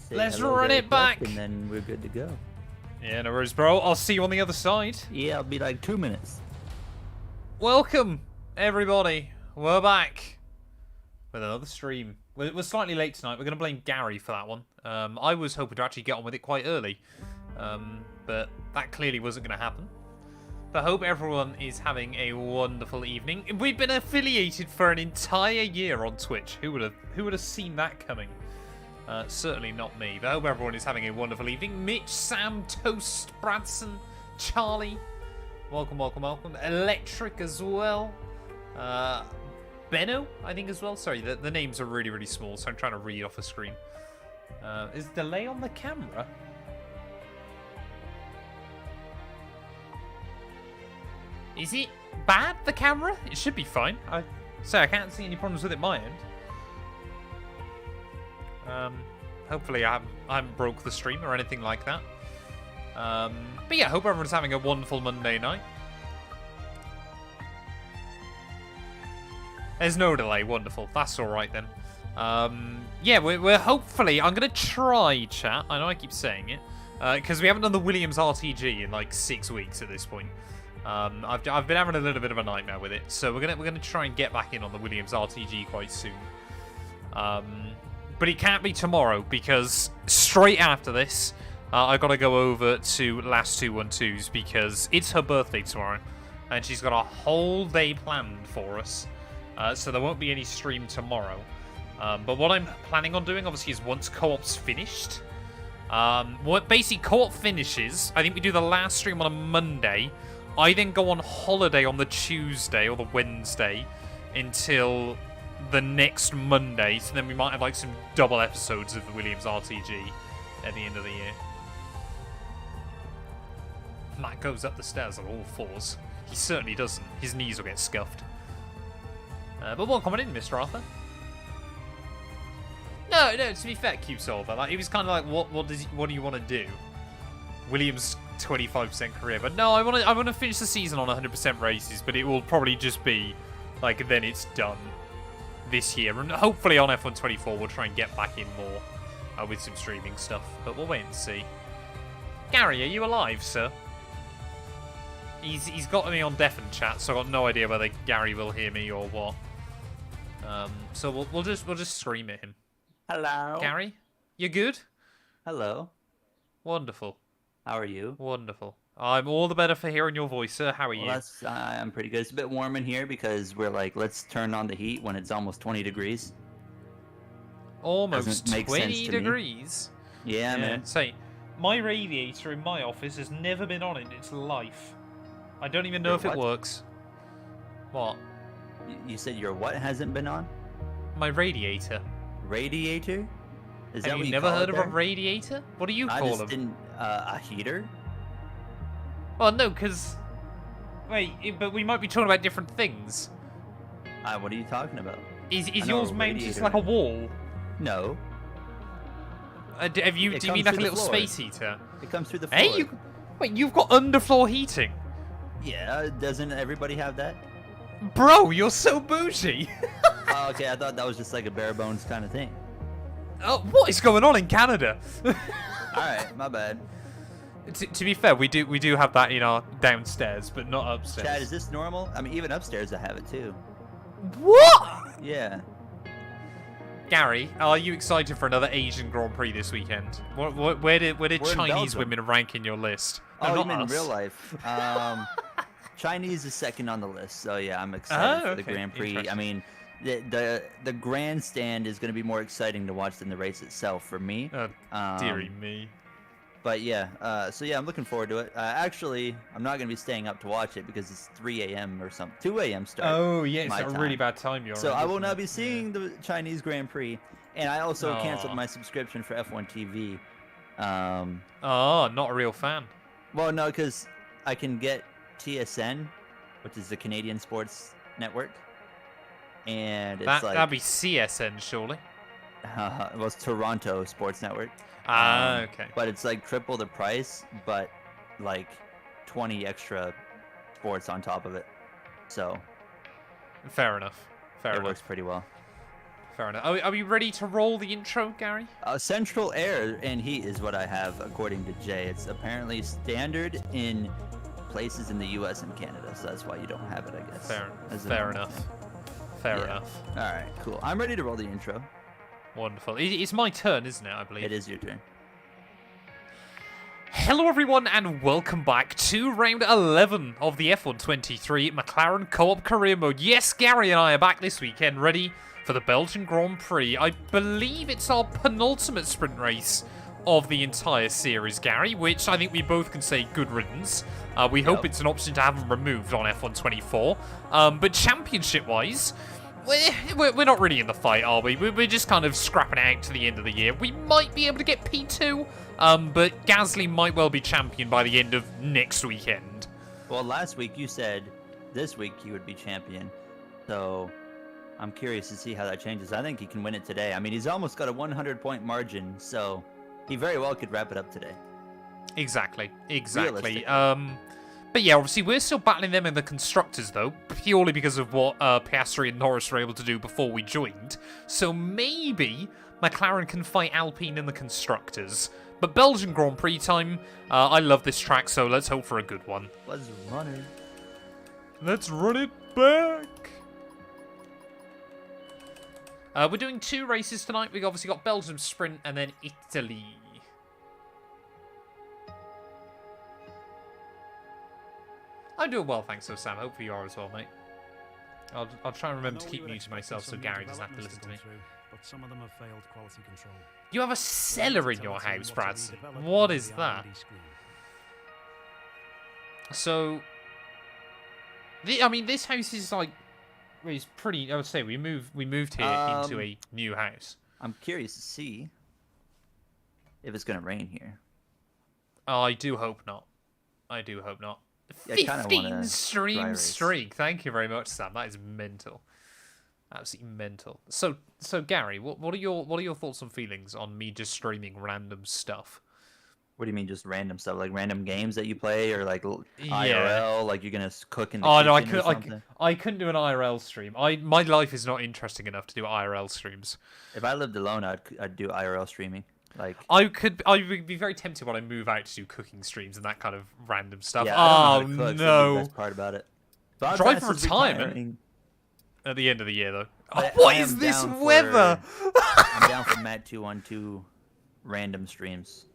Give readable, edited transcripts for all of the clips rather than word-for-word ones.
say Let's hello run very it back. quick, and then we're good to go. Yeah, no worries, bro. I'll see you on the other side. Yeah, I'll be like 2 minutes. Welcome, everybody. We're back with another stream. We're slightly late tonight. We're going to blame Gary for that one. I was hoping to actually get on with it quite early, but that clearly wasn't going to happen. But I hope everyone is having a wonderful evening. We've been affiliated for an entire year on Twitch. Who would have seen that coming? Certainly not me. But I hope everyone is having a wonderful evening. Mitch, Sam, Toast, Bradson, Charlie. Welcome, welcome, welcome. Electric as well. Benno, I think, as well. Sorry, the names are really, really small, so I'm trying to read off a screen. Is delay on the camera? Is it bad, the camera? It should be fine. I can't see any problems with it my end. Hopefully I haven't broke the stream or anything like that. But yeah, hope everyone's having a wonderful Monday night. There's no delay. Wonderful. That's all right then. Yeah, we're hopefully... I'm going to try, chat. I know I keep saying it. Because we haven't done the Williams RTG in like 6 weeks at this point. I've been having a little bit of a nightmare with it. So we're gonna try and get back in on the Williams RTG quite soon. But it can't be tomorrow because straight after this, I got to go over to Matt212's because it's her birthday tomorrow. And she's got a whole day planned for us. So there won't be any stream tomorrow. But what I'm planning on doing, obviously, is once co-op's finished. What basically co-op finishes, I think we do the last stream on a Monday. I then go on holiday on the Tuesday or the Wednesday until the next Monday. So then we might have like some double episodes of the Williams RTG at the end of the year. Matt goes up the stairs on all fours. He certainly doesn't. His knees will get scuffed. But welcome in, Mr. Arthur. No, to be fair, Cube Solver, like, he was kind of like, what do you want to do? Williams 25% career, but no, I want to finish the season on 100% races, but it will probably just be like then it's done this year, and hopefully on F1 24 we'll try and get back in more with some streaming stuff, but we'll wait and see. Gary, are you alive, sir? He's got me on deafen chat, so I've got no idea whether Gary will hear me or what. So we'll just scream at him. Hello. Gary, you good? Hello. Wonderful. How are you? Wonderful. I'm all the better for hearing your voice, sir. How are you? I'm pretty good. It's a bit warm in here because we're like, let's turn on the heat when it's almost 20 degrees. Almost 20 degrees? Yeah, man. Say, my radiator in my office has never been on in its life. I don't even know if it works. What? You said your what hasn't been on? My radiator. Radiator? Is Have you never heard of a radiator? What do you call them? A heater? Well, no, because... Wait, but we might be talking about different things. What are you talking about? Is yours mounted like a wall? No. Do you mean like a little space heater? It comes through the floor. Hey, wait, you've got underfloor heating? Yeah, doesn't everybody have that? Bro, you're so bougie. Oh, okay, I thought that was just like a bare bones kind of thing. Oh, what is going on in Canada? Alright, my bad. To be fair, we do have that in our downstairs, but not upstairs. Chad, is this normal? I mean, even upstairs I have it too. What? Yeah. Gary, are you excited for another Asian Grand Prix this weekend? Where did Chinese women rank in your list? No, Oh, not you mean in us. real life? Chinese is second on the list, so yeah, I'm excited for the Grand Prix. I mean, the grandstand is going to be more exciting to watch than the race itself for me. Dearie me. But yeah, so yeah, I'm looking forward to it. Actually, I'm not going to be staying up to watch it because it's 3 a.m. or something. 2 a.m. start. Oh, yeah, it's a really bad time you're on. So I will not be seeing the Chinese Grand Prix. And I also canceled my subscription for F1 TV. Oh, not a real fan. Well, no, because I can get TSN, which is the Canadian Sports Network. And it's that'd be CSN, surely. Well, it's Toronto Sports Network. Okay. But it's like triple the price, but like 20 extra sports on top of it. So fair enough. It works pretty well. Fair enough. Are we ready to roll the intro, Gary? Central air and heat is what I have, according to Jay. It's apparently standard in places in the U.S. and Canada, so that's why you don't have it, I guess. Fair enough. Fair enough. All right, cool. I'm ready to roll the intro. Wonderful. It's my turn, isn't it, I believe? It is your turn. Hello everyone and welcome back to round 11 of the F1 23 McLaren Co-op Career Mode. Yes, Gary and I are back this weekend ready for the Belgian Grand Prix. I believe it's our penultimate sprint race of the entire series, Gary, which I think we both can say good riddance. We hope it's an option to have them removed on F1 24. But championship-wise, we're not really in the fight, are we? We're just kind of scrapping it out to the end of the year. We might be able to get P2, but Gasly might well be champion by the end of next weekend. Well, last week you said this week he would be champion, so I'm curious to see how that changes. I think he can win it today. I mean, he's almost got a 100-point margin, so he very well could wrap it up today. Exactly. But yeah, obviously we're still battling them in the constructors, though, purely because of what Piastri and Norris were able to do before we joined. So maybe McLaren can fight Alpine in the constructors. But Belgian Grand Prix time, I love this track, so let's hope for a good one. Let's run it. Let's run it back. We're doing 2 races tonight. We've obviously got Belgium Sprint and then Italy. I'm doing well, thanks, so Sam. Hopefully you are as well, mate. I'll try and remember to keep mute to myself so Gary doesn't have to listen to me. But some of them have failed quality control. You have a cellar in your house, Bradson. What is that? So, I mean, this house is like, it's pretty. I would say we moved here into a new house. I'm curious to see if it's gonna rain here. Oh, I do hope not. I do hope not. Yeah, 15 stream streak. Thank you very much, Sam. That is mental. Absolutely mental. So Gary, what are your thoughts and feelings on me just streaming random stuff? What do you mean, just random stuff, like random games that you play, or like IRL, like you're gonna cook in the kitchen or something? I couldn't do an IRL stream. My life is not interesting enough to do IRL streams. If I lived alone, I'd do IRL streaming. Like I would be very tempted when I move out to do cooking streams and that kind of random stuff. Yeah, I don't know how to cook, so that's the best part about it. But Drive for retirement at the end of the year, though. What is this weather? I'm down for Matt212 random streams.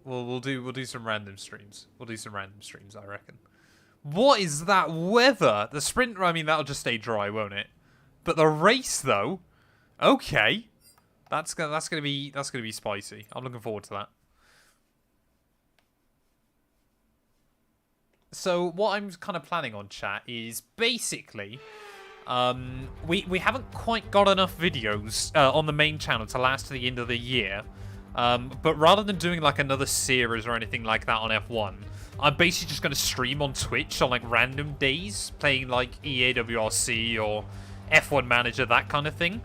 Well, we'll do some random streams. We'll do some random streams, I reckon. What is that weather? The sprint, I mean, that'll just stay dry, won't it? But the race, though, okay. That's gonna be spicy. I'm looking forward to that. So what I'm kind of planning on, chat, is basically we haven't quite got enough videos on the main channel to last to the end of the year. But rather than doing like another series or anything like that on F1, I'm basically just going to stream on Twitch on like random days, playing like EAWRC or F1 Manager, that kind of thing.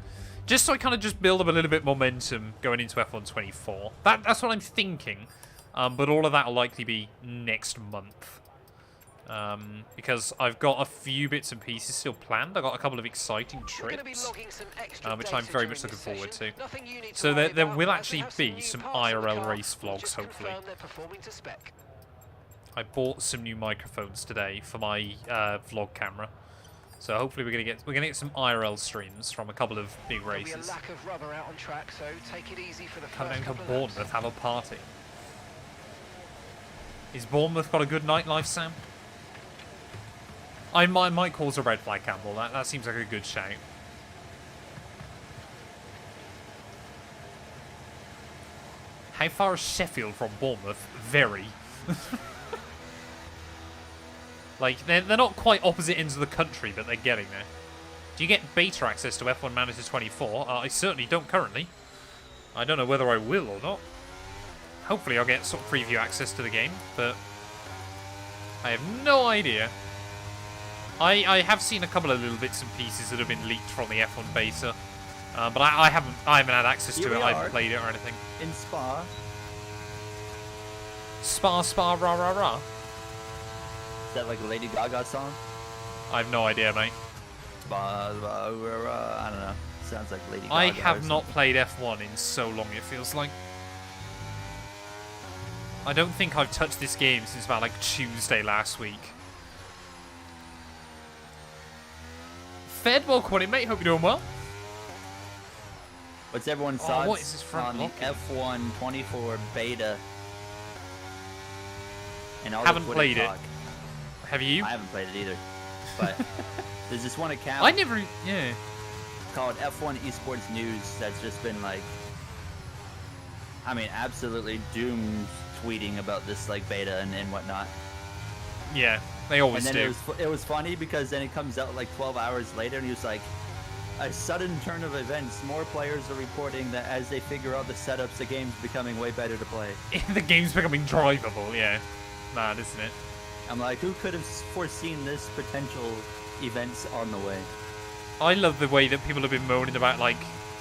Just so I kind of just build up a little bit momentum going into F1 24. That's what I'm thinking. But all of that will likely be next month. Because I've got a few bits and pieces still planned. I've got a couple of exciting trips, which I'm very much looking forward to. So there will actually be some IRL race vlogs, hopefully. I bought some new microphones today for my vlog camera. So hopefully we're gonna get some IRL streams from a couple of big races. Come down to Bournemouth, have a party. Is Bournemouth got a good nightlife, Sam? I might cause a red flag, Campbell. That seems like a good shout. How far is Sheffield from Bournemouth? Very. Like, they're not quite opposite ends of the country, but they're getting there. Do you get beta access to F1 Manager 24? I certainly don't currently. I don't know whether I will or not. Hopefully I'll get sort of preview access to the game, but I have no idea. I have seen a couple of little bits and pieces that have been leaked from the F1 beta, but I haven't had access to it. I haven't played it or anything. In Spa. Spa, rah, rah, rah. Is that like a Lady Gaga song? I have no idea, mate. Spa, rah, rah, rah. I don't know. Sounds like Lady Gaga. I or have not something. played F1 in so long, it feels like. I don't think I've touched this game since about like Tuesday last week. Fed, well, Quaddy, mate. Hope you're doing well. What's everyone's Oh, thoughts what is this front on the locking? F1 24 beta? And all Haven't the Twitter played it. talk? Have you? I haven't played it either. But there's this one account I never. Yeah. called F1 Esports News that's just been like, I mean, absolutely doom tweeting about this like beta and whatnot. Yeah. They always And then do. it was funny because then it comes out like 12 hours later and he was like, a sudden turn of events. More players are reporting that as they figure out the setups, the game's becoming way better to play. The game's becoming drivable. Yeah. Mad, isn't it? I'm like, who could have foreseen this potential events on the way? I love the way that people have been moaning about, like,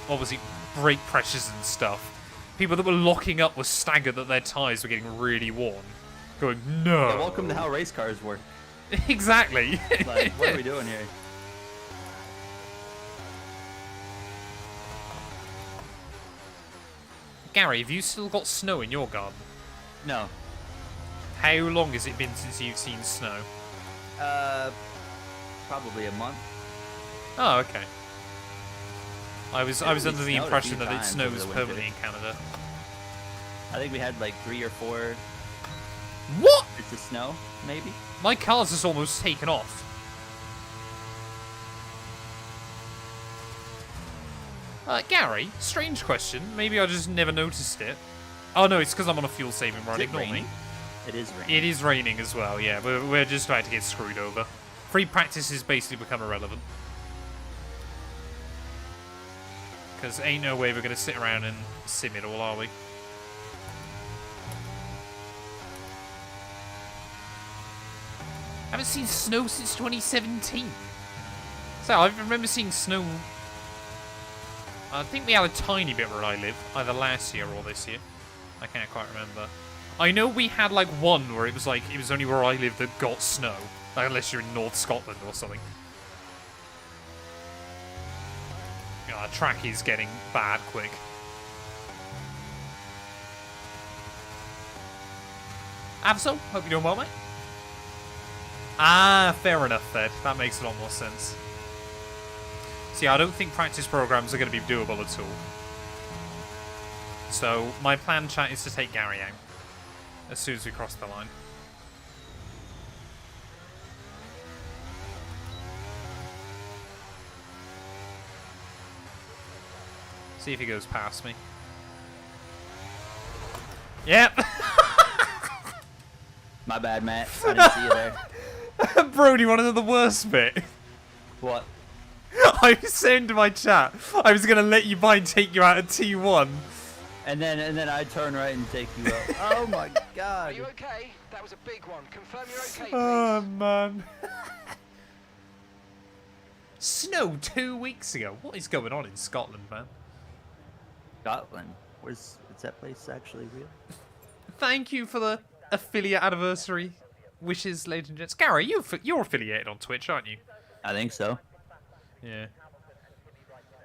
obviously brake pressures and stuff. People that were locking up were staggered that their tyres were getting really worn. Going, no. Yeah, welcome to how race cars work. Exactly. Like, what are we doing here? Gary, have you still got snow in your garden? No. How long has it been since you've seen snow? Probably a month. Oh, okay. I was It under only the snowed a impression few that it times snows over the winter. permanently in Canada. I think we had like 3 or 4 What? bits of snow, maybe. My car's just almost taken off. Gary, strange question. Maybe I just never noticed it. Oh no, it's because I'm on a fuel saving run. Is it Ignore me. raining? It is raining. It is raining as well, yeah. We're just about to get screwed over. Free practice has basically become irrelevant. Because ain't no way we're going to sit around and sim it all, are we? Haven't seen snow since 2017. So I remember seeing snow. I think we had a tiny bit where I live, either last year or this year. I can't quite remember. I know we had like one where it was only where I lived that got snow, like, unless you're in North Scotland or something. Our track is getting bad quick. Absol, hope you're doing well, mate. Ah, fair enough, then. That makes a lot more sense. See, I don't think practice programs are going to be doable at all. So, my plan, chat, is to take Gary out as soon as we cross the line. See if he goes past me. Yep. My bad, Matt. I didn't see you there. Brody, one of the worst bit. What? I was saying to my chat, I was going to let you by and take you out of T1. And then I turn right and take you out. Oh my Are god. you okay? That was a big one. Confirm you're okay, please. Oh, man. Snow 2 weeks ago. What is going on in Scotland, man? Scotland. Is that place actually real? Thank you for the affiliate anniversary wishes, ladies and gents. Gary, you're affiliated on Twitch, aren't you? I think so. Yeah.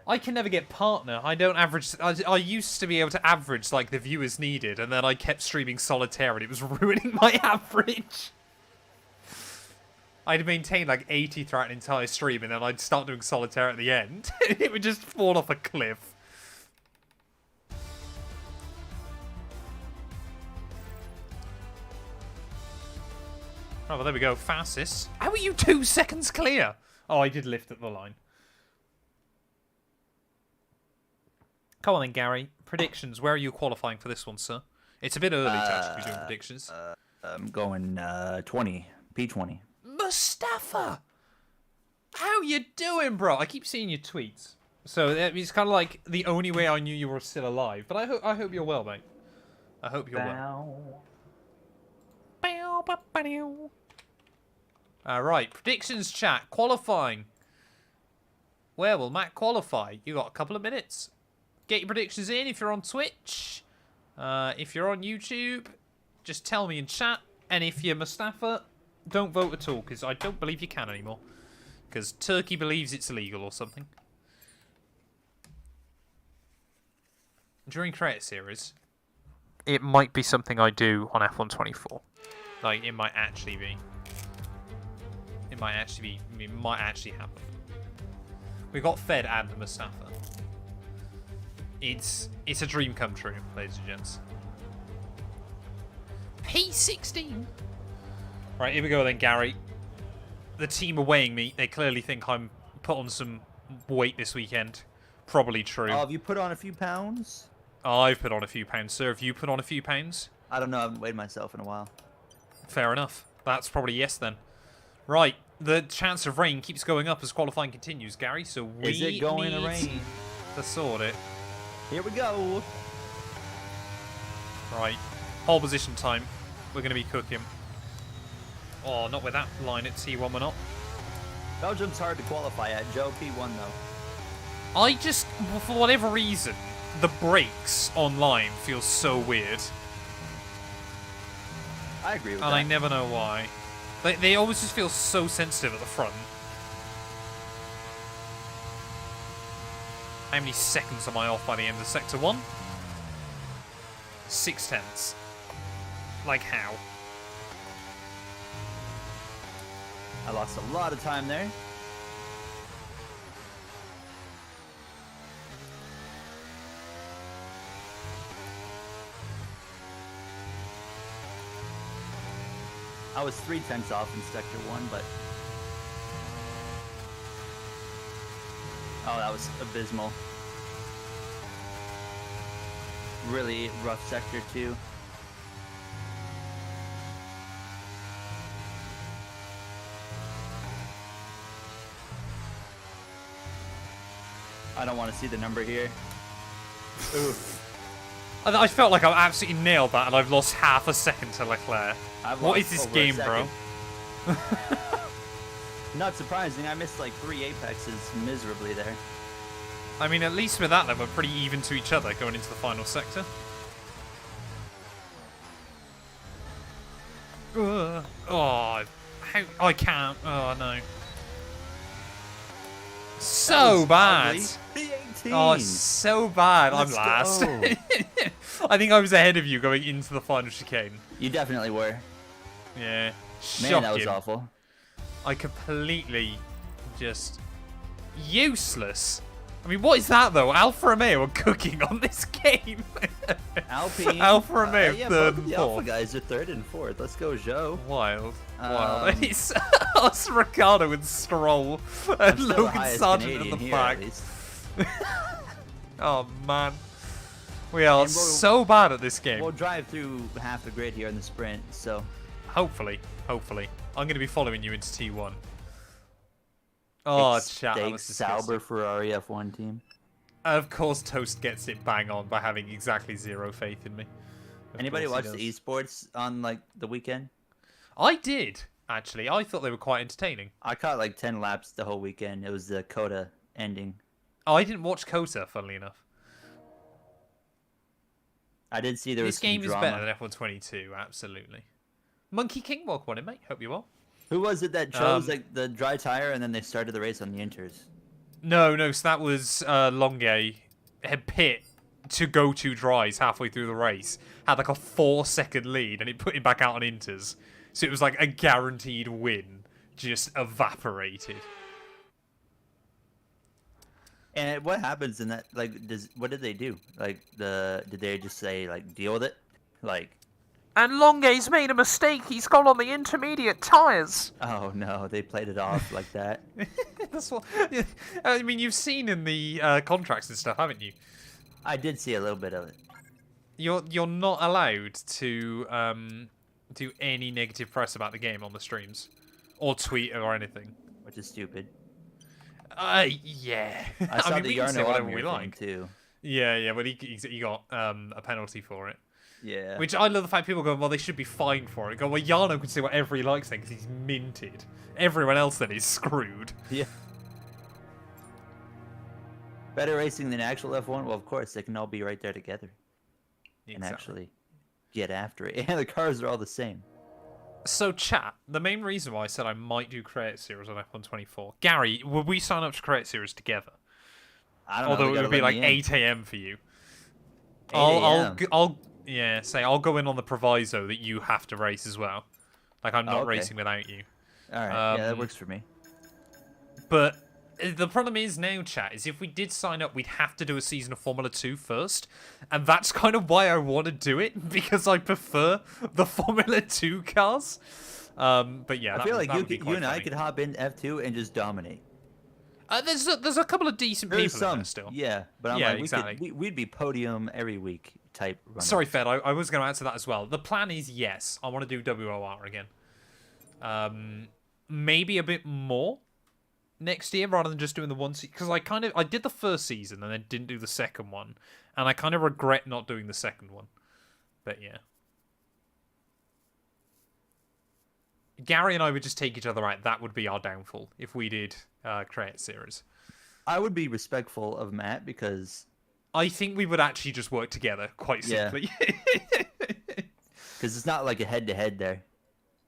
I can never get partner. I don't average. I used to be able to average like the viewers needed, and then I kept streaming solitaire, and it was ruining my average. I'd maintain like 80 throughout an entire stream, and then I'd start doing solitaire at the end. It would just fall off a cliff. Oh, well, there we go. Fastest. How are you 2 seconds clear? Oh, I did lift at the line. Come on then, Gary. Predictions. Where are you qualifying for this one, sir? It's a bit early to actually be doing predictions. I'm going 20. P20. Mustafa! How you doing, bro? I keep seeing your tweets. So it's kind of like the only way I knew you were still alive. But I hope you're well, mate. I hope you're well. Alright, predictions chat. Qualifying. Where will Matt qualify? You got a couple of minutes. Get your predictions in if you're on Twitch. If you're on YouTube, just tell me in chat. And if you're Mustafa, don't vote at all, because I don't believe you can anymore. Because Turkey believes it's illegal or something. during Creator Series, it might be something I do on F124. Like, it might actually be. It might actually happen. We got Fed and Mustafa. It's a dream come true, ladies and gents. P16. Right, here we go then, Gary. The team are weighing me. They clearly think I'm put on some weight this weekend. Probably true. Oh, have you put on a few pounds? I've put on a few pounds, sir. Have you put on a few pounds? I don't know. I haven't weighed myself in a while. Fair enough. That's probably yes then. Right, the chance of rain keeps going up as qualifying continues, Gary. So we Is it going need to rain? to sort it. Here we go. Right, pole position time. We're going to be cooking. Oh, not with that line at T1 we're not. Belgium's hard to qualify at. Joe P1 though. I just, for whatever reason, the brakes online feel so weird. I agree with And that. I never know why. They always just feel so sensitive at the front. How many seconds am I off by the end of Sector 1? 0.6. Like how? I lost a lot of time there. I was 0.3 off in Sector 1, but... Oh, that was abysmal. Really rough Sector 2. I don't want to see the number here. Oof. I felt like I absolutely nailed that, and I've lost half a second to Leclerc. What is this game, bro? Not surprising. I missed like 3 apexes miserably there. I mean, at least with that, then we're pretty even to each other going into the final sector. Oh, how, I can't. Oh no. So bad. P18. Oh, so bad. Let's I'm last. go. I think I was ahead of you going into the final chicane. You definitely were. Yeah. Man, Shocking. that was awful. I completely just useless. I mean, what is that though? Alfa Romeo are cooking on this game. Alpine. Alfa Romeo Yeah, third both of and the Alpha fourth. guys are 3rd and 4th. Let's go, Joe. Wild. Wild. It's us, Ricardo and Stroll, and Still the Logan highest Sargent in Canadian the here, back. at least. Oh man, we are And we'll- so bad at this game. We'll drive through half the grid here in the sprint, so... Hopefully, I'm going to be following you into T1. Oh, chat, that was disgusting. Sauber Ferrari F1 team. Of course, Toast gets it bang on by having exactly zero faith in me. Of Anybody course watch he the esports on like the weekend? I did, actually. I thought they were quite entertaining. I caught like 10 laps the whole weekend. It was the Coda ending. Oh, I didn't watch Kota, funnily enough. I did see there was This game some is drama. better than F122, absolutely. Monkey King, welcome on in, mate. Hope you're well. Who was it that chose like the dry tire and then they started the race on the inters? No, so that was Longue had pit to go to dries halfway through the race. Had like a 4-second lead and it put him back out on inters. So it was like a guaranteed win, just evaporated. And what happens in that? Like, what did they do? Like, did they just say like deal with it? Like, And Longue's made a mistake. He's gone on the intermediate tyres. oh no, they played it off like that. That's what. I mean, you've seen in the contracts and stuff, haven't you? I did see a little bit of it. You're not allowed to do any negative press about the game on the streams, or tweet or anything. Which is stupid. Yeah. I saw mean, the we can say Yarno whatever Amir we thing, like. too. Yeah, but he got a penalty for it. Yeah. Which I love the fact people go, well, they should be fined for it. Go, well, Yarno can say whatever he likes then because he's minted. Everyone else then is screwed. Yeah. Better racing than actual F1? Well, of course, they can all be right there together and actually get after it. And the cars are all the same. So, chat, the main reason why I said I might do Create Series on F124. Gary, would we sign up to Create Series together? I don't know. Although they it gotta would be let like me in. 8 AM for you. I'll go in on the proviso that you have to race as well. Like I'm not okay. racing without you. All right, yeah, that works for me. But the problem is now, chat, is if we did sign up, we'd have to do a season of Formula 2 first. And that's kind of why I want to do it, because I prefer the Formula 2 cars. But yeah, I feel like you and I funny. could hop in F2 and just dominate. There's a couple of decent There's people in some there still. yeah, but I'm Yeah, like, exactly. we'd be podium every week type runner. Sorry, Fed, I was going to answer that as well. The plan is, yes, I want to do WOR again. Maybe a bit more next year rather than just doing the one season. Because I did the first season and then didn't do the second one. And I kind of regret not doing the second one. But yeah. Gary and I would just take each other out. That would be our downfall if we did create a series. I would be respectful of Matt because I think we would actually just work together, quite simply. Because it's not like a head-to-head there.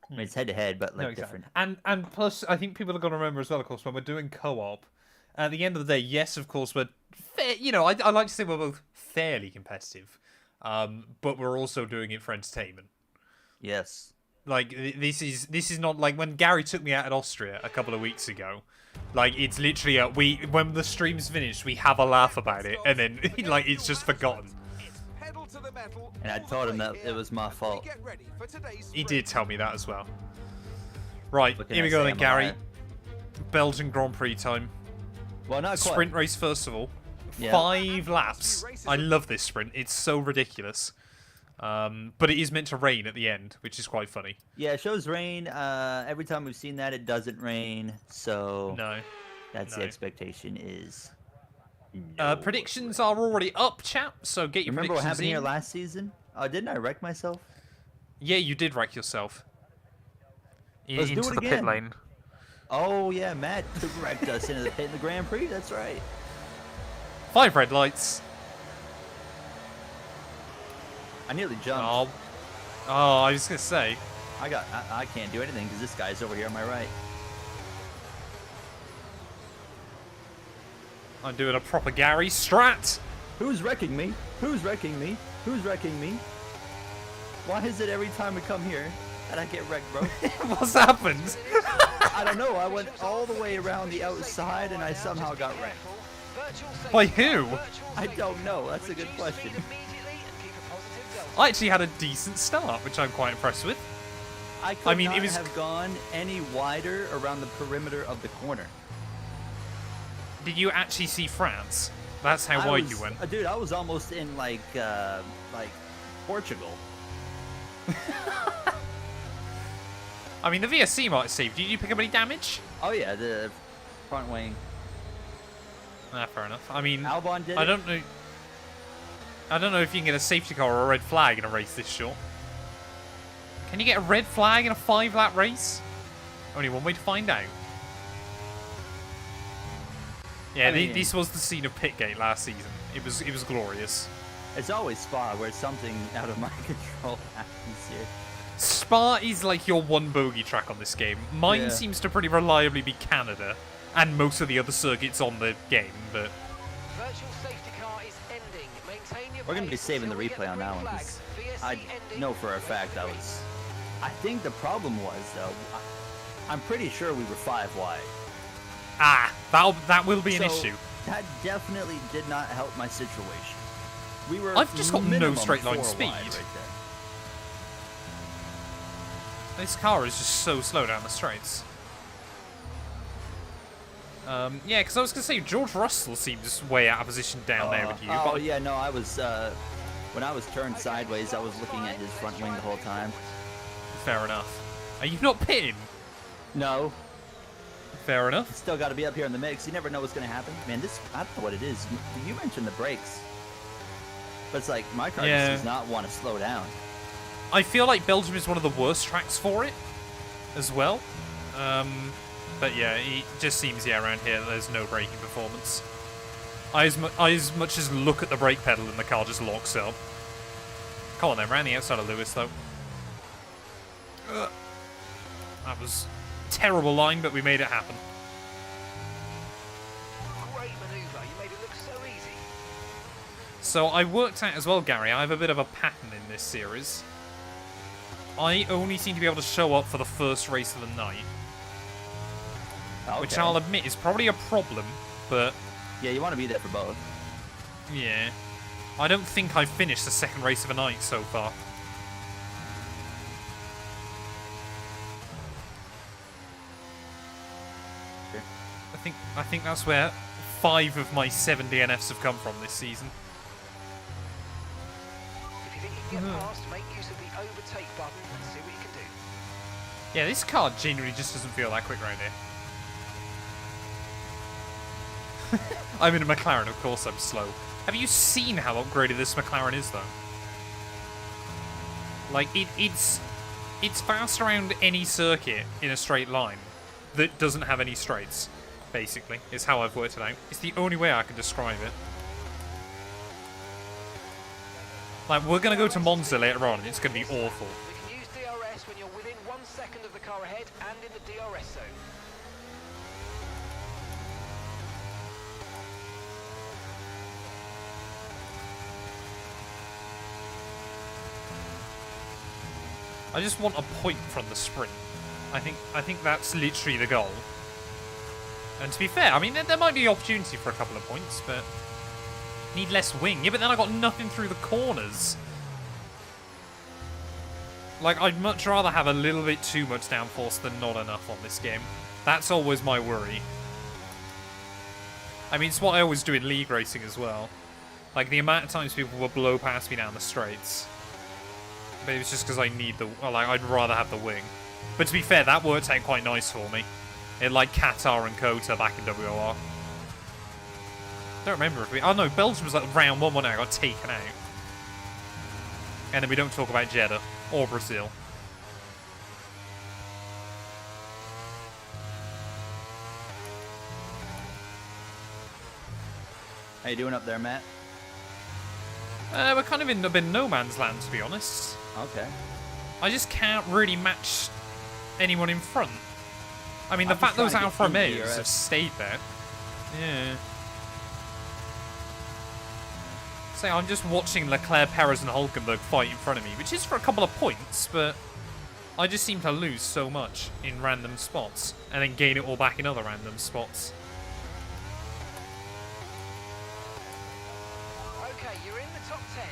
I mean, it's head-to-head, but like different. And plus, I think people are going to remember as well, of course, when we're doing co-op, at the end of the day, yes, of course, we're fair, I like to say we're both fairly competitive, but we're also doing it for entertainment. Yes. Like, this is not like when Gary took me out at Austria a couple of weeks ago. Like, it's literally when the stream's finished, we have a laugh about it, and then like it's just forgotten. And I told him that it was my fault. He did tell me that as well. Right, What can here I we go say? then, I'm Gary. alive. Belgian Grand Prix time. Well, not quite. Sprint race first of all. Yeah. 5 laps. I love this sprint. It's so ridiculous. But it is meant to rain at the end, which is quite funny. Yeah, it shows rain. Every time we've seen that, it doesn't rain. So No. that's no. the expectation is. Predictions are already up, chat. So get your Remember what predictions happened here in. last season? Oh, didn't I wreck myself? Yeah, you did wreck yourself. Let's do Into it the pit again. lane. Oh yeah, Matt wrecked us into the pit in the Grand Prix. That's right. 5 red lights. I nearly jumped. Oh, I was gonna say. I can't do anything because this guy's over here on my right. I'm doing a proper Gary strat. Who's wrecking me? Who's wrecking me? Who's wrecking me? Why is it every time we come here that I get wrecked, bro? What's happened? I don't know. I went all the way around the outside and I somehow got wrecked. By who? I don't know. That's a good question. I actually had a decent start, which I'm quite impressed with. I could mean, not it was have gone any wider around the perimeter of the corner. Did you actually see France? That's how wide you went. Dude, I was almost in like Portugal. I mean, the VSC might have saved you. Did you pick up any damage? Oh yeah, the front wing. Nah, fair enough. I mean, Albon did I it. don't know. I don't know if you can get a safety car or a red flag in a race this short. Can you get a red flag in a 5-lap race? Only one way to find out. Yeah, I mean- this was the scene of Pitgate last season. It was glorious. It's always Spa where something out of my control happens here. Spa is like your one bogey track on this game. Mine Yeah. seems to pretty reliably be Canada and most of the other circuits on the game, but Virtual safety car is ending. Maintain your We're gonna be pace saving the until we get replay on that one. green 'Cause flag. I VSC ending. know for a fact I think the problem was though. I'm pretty sure we were 5 wide. that will be an So, issue. That definitely did not help my situation. We were. I've just got no minimum straight line 4 speed. wide right there. This car is just so slow down the straights. Yeah, because I was going to say, George Russell seems way out of position down there with you. Oh but yeah, no, I was when I was turned sideways, I was looking at his front wing the whole time. Fair enough. Are you not pitting? No, Fair enough. still got to be up here in the mix. You never know what's gonna happen. Man, I don't know what it is. You mentioned the brakes, but it's like my car Yeah. just does not want to slow down. I feel like Belgium is one of the worst tracks for it, as well. But yeah, it just seems, around here there's no braking performance. I as much as look at the brake pedal and the car just locks up. Come on then, round the outside of Lewis though. That was a terrible line, but we made it happen. Great maneuver. You made it look so easy. So I worked out as well, Gary, I have a bit of a pattern in this series. I only seem to be able to show up for the first race of the night. Okay. Which I'll admit is probably a problem, but... Yeah, you want to be there for both. Yeah. I don't think I've finished the second race of the night so far. Sure. I think that's where 5 of my 7 DNFs have come from this season. If you think you can get past, make use of the overtake button and see what you can do. Yeah, this car genuinely just doesn't feel that quick right here. I'm in a McLaren, of course I'm slow. Have you seen how upgraded this McLaren is, though? Like, it's fast around any circuit in a straight line that doesn't have any straights, basically, is how I've worked it out. It's the only way I can describe it. Like, we're going to go to Monza later on, and it's going to be awful. We can use DRS when you're within 1 second of the car ahead and in the DRS zone. I just want a point from the sprint. I think that's literally the goal. And to be fair, I mean, there might be opportunity for a couple of points, but need less wing. Yeah, but then I got nothing through the corners. Like, I'd much rather have a little bit too much downforce than not enough on this game. That's always my worry. I mean, it's what I always do in league racing as well. Like, the amount of times people will blow past me down the straights. But it's just because I need the... Well, like, I'd rather have the wing. But to be fair, that worked out quite nice for me. In, like, Qatar and Kota back in WOR. Don't remember if we... Oh, no, Belgium was, like, round 1 when I got taken out. And then we don't talk about Jeddah. Or Brazil. How you doing up there, Matt? We're kind of in a bit of no man's land, to be honest. Okay. I just can't really match anyone in front. I mean, the I'm fact just those trying to Alfa get into Romeos DRS. have stayed there. Yeah. Say, I'm just watching Leclerc, Perez, and Hulkenberg fight in front of me, which is for a couple of points, but I just seem to lose so much in random spots, and then gain it all back in other random spots. Okay, you're in the top 10.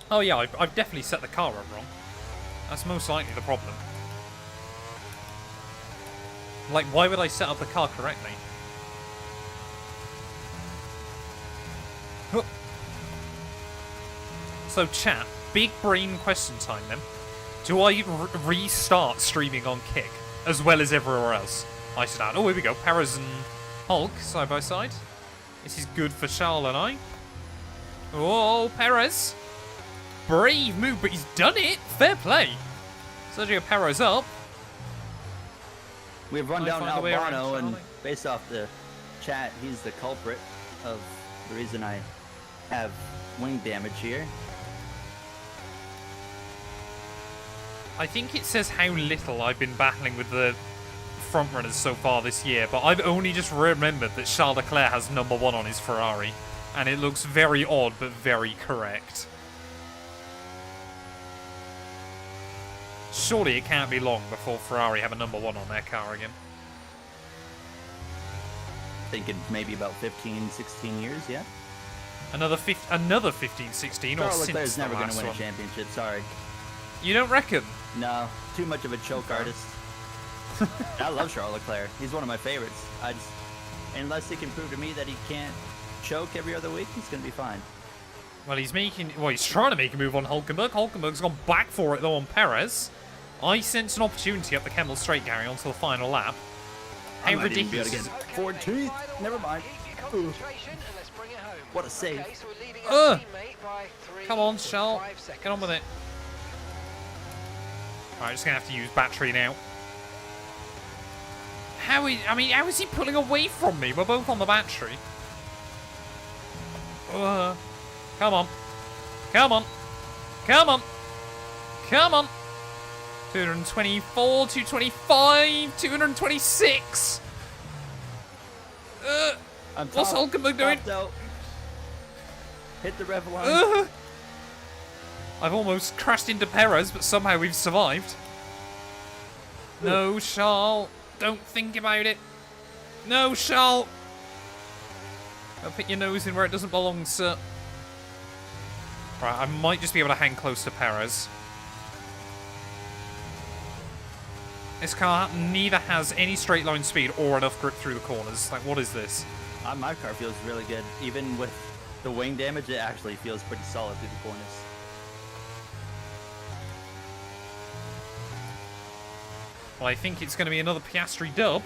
Oh yeah, I've definitely set the car up wrong. That's most likely the problem. Like, why would I set up the car correctly? Huh. So chat, big brain question time then. Do I restart streaming on Kick, as well as everywhere else? I should add. Oh, here we go. Perez and Hulk, side by side. This is good for Charles and I. Oh, Perez. Brave move, but he's done it. Fair play. Sergio Perez up. We've run down find a way around Albano, and Charlie. based off the chat, he's the culprit of the reason I have wing damage here. I think it says how little I've been battling with the front runners so far this year, but I've only just remembered that Charles Leclerc has #1 on his Ferrari, and it looks very odd but very correct. Surely it can't be long before Ferrari have a #1 on their car again. Thinking maybe about 15, 16 years, yeah? Another 15, 16, or Charles since Leclerc's the never going last to win one. a championship, sorry. You don't reckon? No, too much of a choke artist. I love Charles Leclerc. He's one of my favorites. Unless he can prove to me that he can't choke every other week, he's going to be fine. Well, he's trying to make a move on Hulkenberg. Hulkenberg's gone back for it, though, on Perez. I sense an opportunity up the Kemmel Straight, Gary, onto the final lap. I How might even be able ridiculous. to get Okay, 14th. mate, final Never lap. mind. Keep your concentration and let's bring it home. What a save. Okay, so we're leading our teammate by 3 Come on, to Charles. 5 seconds. Get on with it. Alright, just going to have to use battery now. How is he pulling away from me? We're both on the battery. Come on. Come on. Come on. Come on. 224, 225, 226. I'm What's top, Hulkenberg doing? topped out. Hit the rev line. I've almost crashed into Perez, but somehow we've survived. No, Charles. Don't think about it. No, Charles. Don't put your nose in where it doesn't belong, sir. Right, I might just be able to hang close to Perez. This car neither has any straight line speed or enough grip through the corners. Like, what is this? My car feels really good. Even with the wing damage, it actually feels pretty solid through the corners. Well, I think it's going to be another Piastri dub.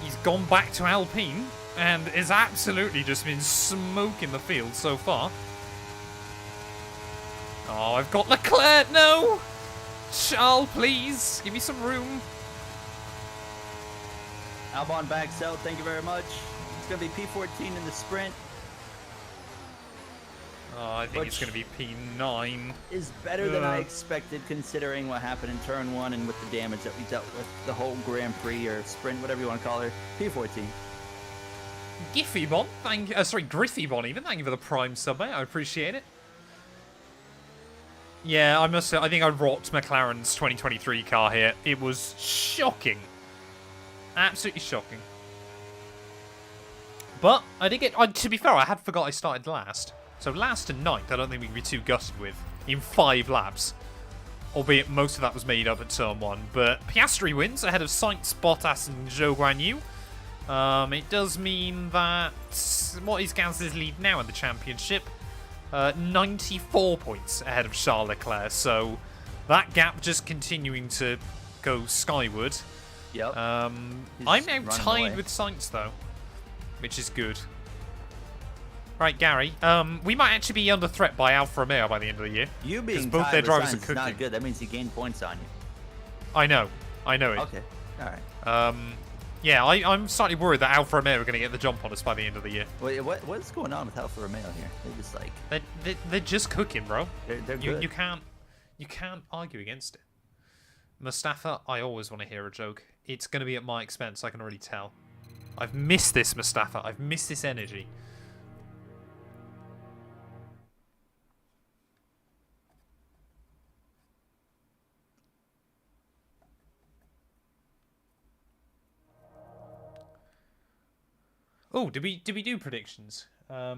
He's gone back to Alpine and has absolutely just been smoking the field so far. Oh, I've got Leclerc. No! Charles, please. Give me some room. Albon backs out. Thank you very much. It's going to be P14 in the sprint. Oh, I think it's going to be P9. Is better than I expected considering what happened in turn 1 and with the damage that we dealt with the whole Grand Prix or sprint, whatever you want to call her. P14. Giffybon, thank you. Sorry, Griffybon even. Thank you for the Prime sub, mate. I appreciate it. Yeah, I must say, I think I rocked McLaren's 2023 car here. It was shocking. Absolutely shocking. But I did get, to be fair, I had forgot I started last. So last and ninth, I don't think we can be too gutted with in 5 laps. Albeit most of that was made up at turn 1. But Piastri wins ahead of Sainz, Bottas and Zhou Guanyu. It does mean that, what is Gaz's lead now in the championship? 94 points ahead of Charles Leclerc. So that gap just continuing to go skyward. Yep. I'm now tied with Sainz though, which is good. Right, Gary. We might actually be under threat by Alfa Romeo by the end of the year. You being both tied their with drivers Sainz are is cooking. not good. That means he gained points on you. I know it. Okay. All right. Yeah, I'm slightly worried that Alfa Romeo are going to get the jump on us by the end of the year. Wait, what's going on with Alfa Romeo here? They just like They're just cooking, bro. they're good. You can't argue against it. Mustafa, I always want to hear a joke. It's going to be at my expense. I can already tell. I've missed this, Mustafa. I've missed this energy. Oh, did we do predictions? I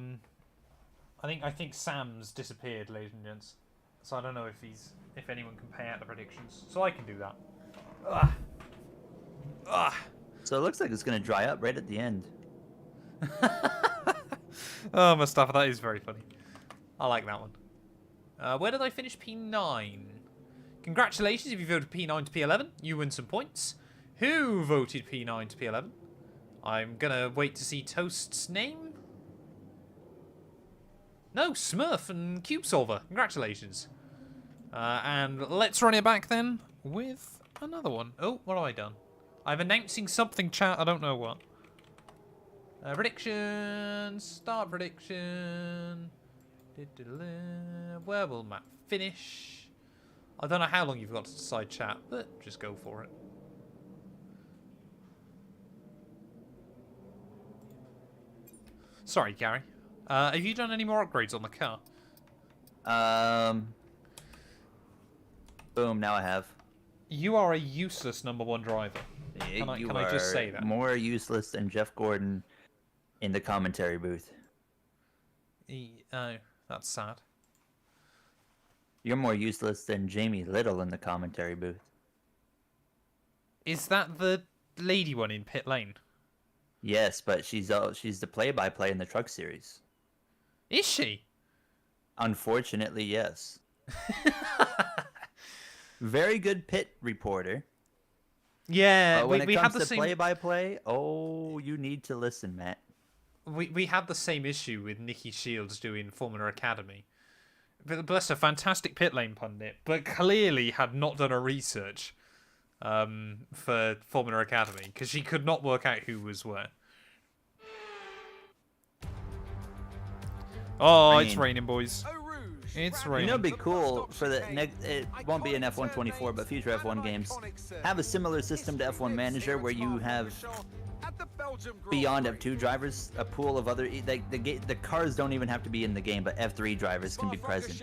think Sam's disappeared, ladies and gents. So I don't know if anyone can pay out the predictions. So I can do that. So it looks like it's going to dry up right at the end. Oh, Mustafa, that is very funny. I like that one. Where did I finish? P9. Congratulations if you voted P9 to P11. You win some points. Who voted P9 to P11? I'm gonna wait to see Toast's name. No, Smurf and Cube Solver. Congratulations. And let's run it back then with another one. Oh, what have I done? I'm announcing something, chat. I don't know what. Predictions. Start prediction. Where will Matt finish? I don't know how long you've got to decide, chat, but just go for it. Sorry, Gary. Have you done any more upgrades on the car? Boom, now I have. You are a useless #1 driver. Can I just say that? More useless than Jeff Gordon in the commentary booth. Oh, that's sad. You're more useless than Jamie Little in the commentary booth. Is that the lady one in pit lane? Yes, but she's the play-by-play in the Truck Series. Is she? Unfortunately, yes. Very good pit reporter. Yeah, But when we it had comes the to same. play-by-play, oh, you need to listen, Matt. We had the same issue with Nikki Shields doing Formula Academy. But bless her, fantastic pit lane pundit, but clearly had not done her research for Formula Academy because she could not work out who was where. Oh, it's raining, boys. It's raining. You know, it'd be cool for the next. It won't be an F1 24, but future F1 games have a similar system to F1 Manager where you have beyond F2 drivers, a pool of other the cars don't even have to be in the game, but F3 drivers can be present.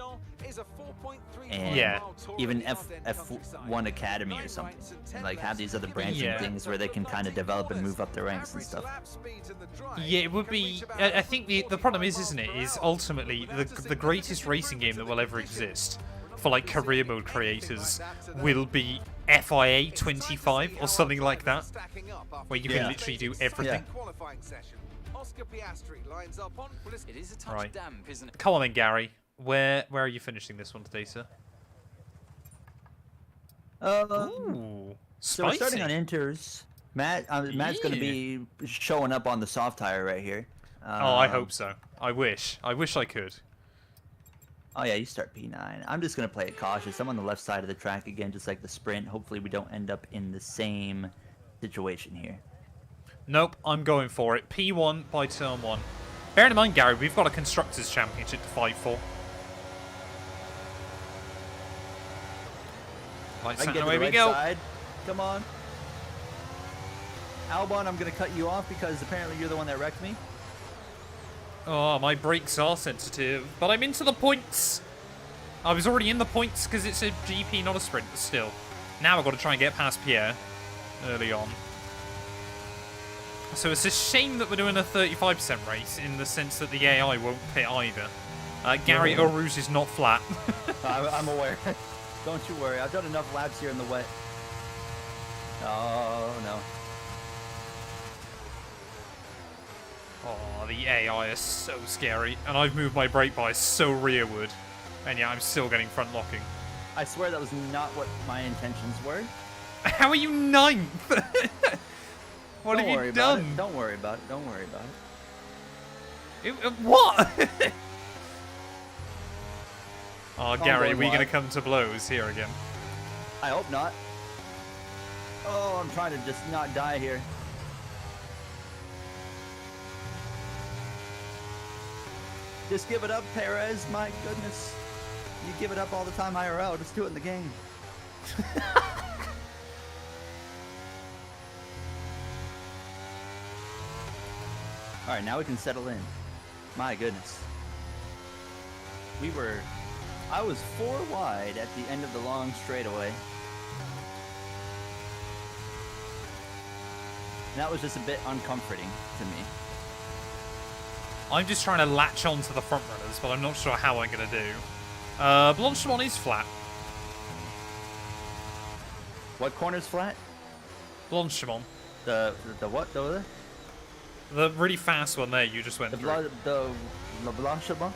And Yeah. even F1 Academy or something, and like have these other branching Yeah. things where they can kind of develop and move up their ranks and stuff. Yeah, it would be. I think the problem is, isn't it? Is ultimately the greatest racing game that will ever exist for like career mode creators will be FIA 25 or something like that, where you can literally do everything. It is a touch Right. damp, isn't it? Come on then, Gary. Where are you finishing this one today, sir? Ooh, So we're spicy. starting on inters. Matt's going to Yeah. be showing up on the soft tire right here. Oh, I hope so. I wish I could. Oh yeah, you start P9. I'm just going to play it cautious. I'm on the left side of the track again, just like the sprint. Hopefully we don't end up in the same situation here. Nope, I'm going for it. P1 by turn 1. Bearing in mind, Gary, we've got a Constructors' Championship to fight for. Lights I can out, get to away the we right go. side. Come on. Albon, I'm going to cut you off because apparently you're the one that wrecked me. Oh, my brakes are sensitive, but I'm into the points. I was already in the points because it's a GP, not a sprint, but still. Now I've got to try and get past Pierre early on. So it's a shame that we're doing a 35% race in the sense that the AI won't pit either. Gary Rouge is not flat. I'm aware. Don't you worry. I've done enough laps here in the wet. Oh, no. Oh, the AI is so scary. And I've moved my brake bias so rearward. And yeah, I'm still getting front locking. I swear that was not what my intentions were. How are you ninth? What Don't have worry you about done? it. Don't worry about it. Don't worry about it. What? Oh, Don't Gary, go are we going to live. come to blows here again? I hope not. Oh, I'm trying to just not die here. Just give it up, Perez. My goodness. You give it up all the time IRL. Just do it in the game. All right, now we can settle in. My goodness. I was 4 wide at the end of the long straightaway. That was just a bit uncomforting to me. I'm just trying to latch on to the front runners, but I'm not sure how I'm going to do. Blanchimont is flat. What corner's flat? Blanchimont. The what? The really fast one there you just went through. The Blanchimont?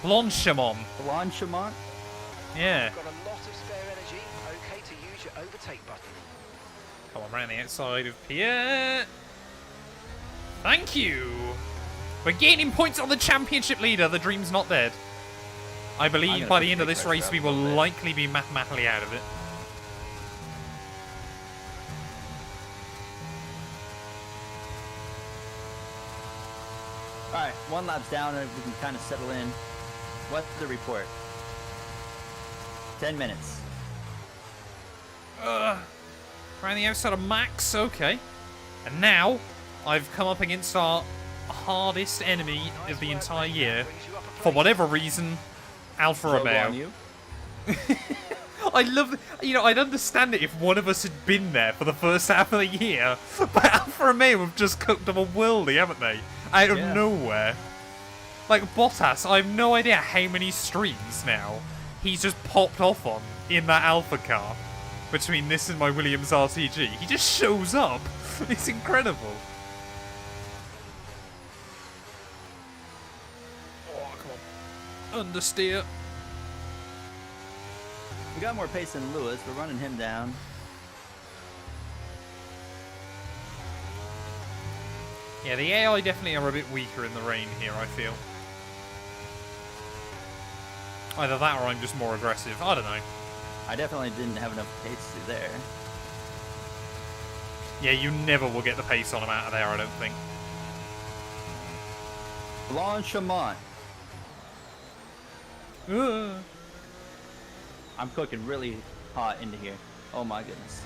Blanchimont. Blanchimont? Yeah. Got a lot of spare energy. Okay to use your overtake button. Come on, round the outside of Pierre. Thank you. We're gaining points on the championship leader. The dream's not dead. I believe by the end of this race we will likely be mathematically out of it. Alright, 1 lap's down and we can kind of settle in. What's the report? 10 minutes. Around the outside of Max, okay. And now, I've come up against our hardest enemy of the entire year. For whatever reason, Alfa So go Romeo. on you. I love, I'd understand it if one of us had been there for the first half of the year. But Alfa Romeo have just cooked up a worldie, haven't they? Out of nowhere. Like Bottas, I have no idea how many streams now he's just popped off on in that Alpha car. Between this and my Williams RTG. He just shows up. It's incredible. Oh, come on. Understeer. We got more pace than Lewis. We're running him down. Yeah, the AI definitely are a bit weaker in the rain here, I feel. Either that or I'm just more aggressive. I don't know. I definitely didn't have enough pace through there. Yeah, you never will get the pace on him out of there, I don't think. Blanchimont. Uh. I'm cooking really hot into here. Oh my goodness.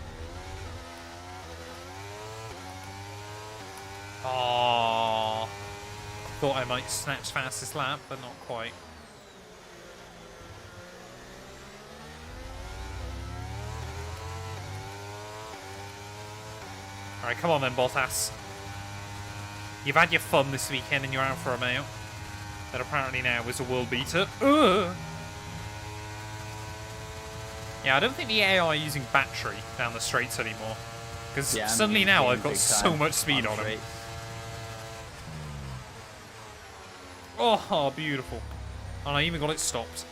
Oh, thought I might snatch fastest lap, but not quite. Alright, come on then, Bottas. You've had your fun this weekend and you're out for a meal. That apparently now is a world beater. Ugh. Yeah, I don't think the AI are using battery down the straights anymore. Because suddenly now I've got so much speed on him. Oh, beautiful. And I even got it stopped.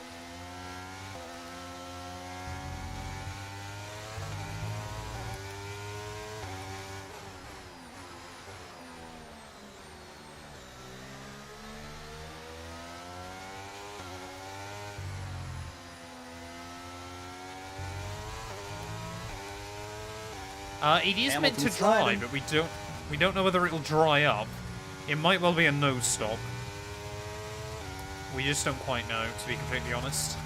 It is meant to dry, but we don't know whether it'll dry up. It might well be a no stop. We just don't quite know, to be completely honest.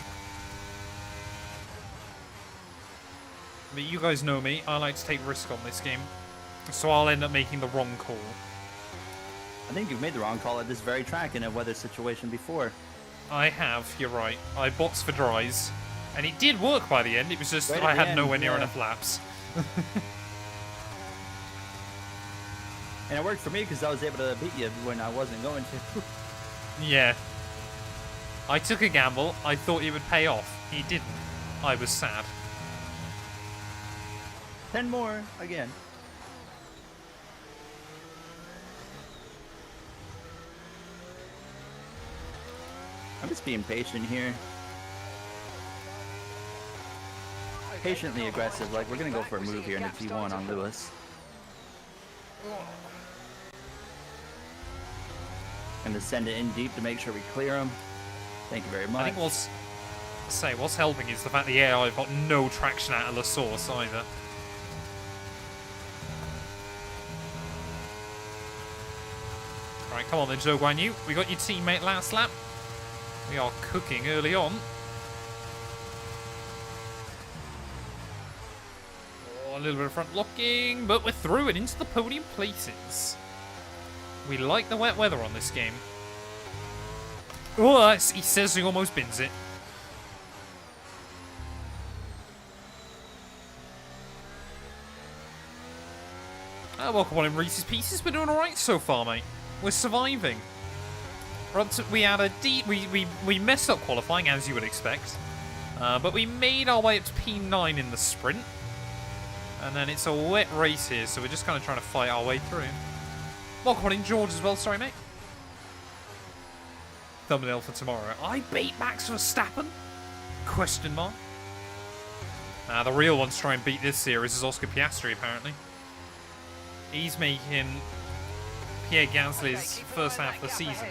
But you guys know me, I like to take risk on this game. So I'll end up making the wrong call. I think you've made the wrong call at this very track in a weather situation before. I have, you're right. I boxed for dries. And it did work by the end, it was just I had nowhere near enough laps. And it worked for me because I was able to beat you when I wasn't going to. Yeah. I took a gamble. I thought it would pay off. It didn't. I was sad. 10 more again. I'm just being patient here. Patiently aggressive. Like, we're going to go for a move here in the T1 on Lewis. And to send it in deep to make sure we clear him. Thank you very much. I think what's helping is the fact the AI have got no traction out of the source either. Right, come on then, Zhou Guanyu. We got your teammate last lap. We are cooking early on. Oh, a little bit of front locking, but we're through and into the podium places. We like the wet weather on this game. Oh, he says he almost bins it. Welcome on in Reese's Pieces. We're doing alright so far, mate. We're surviving. We had we messed up qualifying, as you would expect. But we made our way up to P9 in the sprint. And then it's a wet race here, so we're just kind of trying to fight our way through. Welcome on in, George, as well. Sorry, mate. Thumbnail for tomorrow. I beat Max Verstappen? Question mark. The real one's trying to beat this series is Oscar Piastri, apparently. He's making Pierre Gasly's first half of the season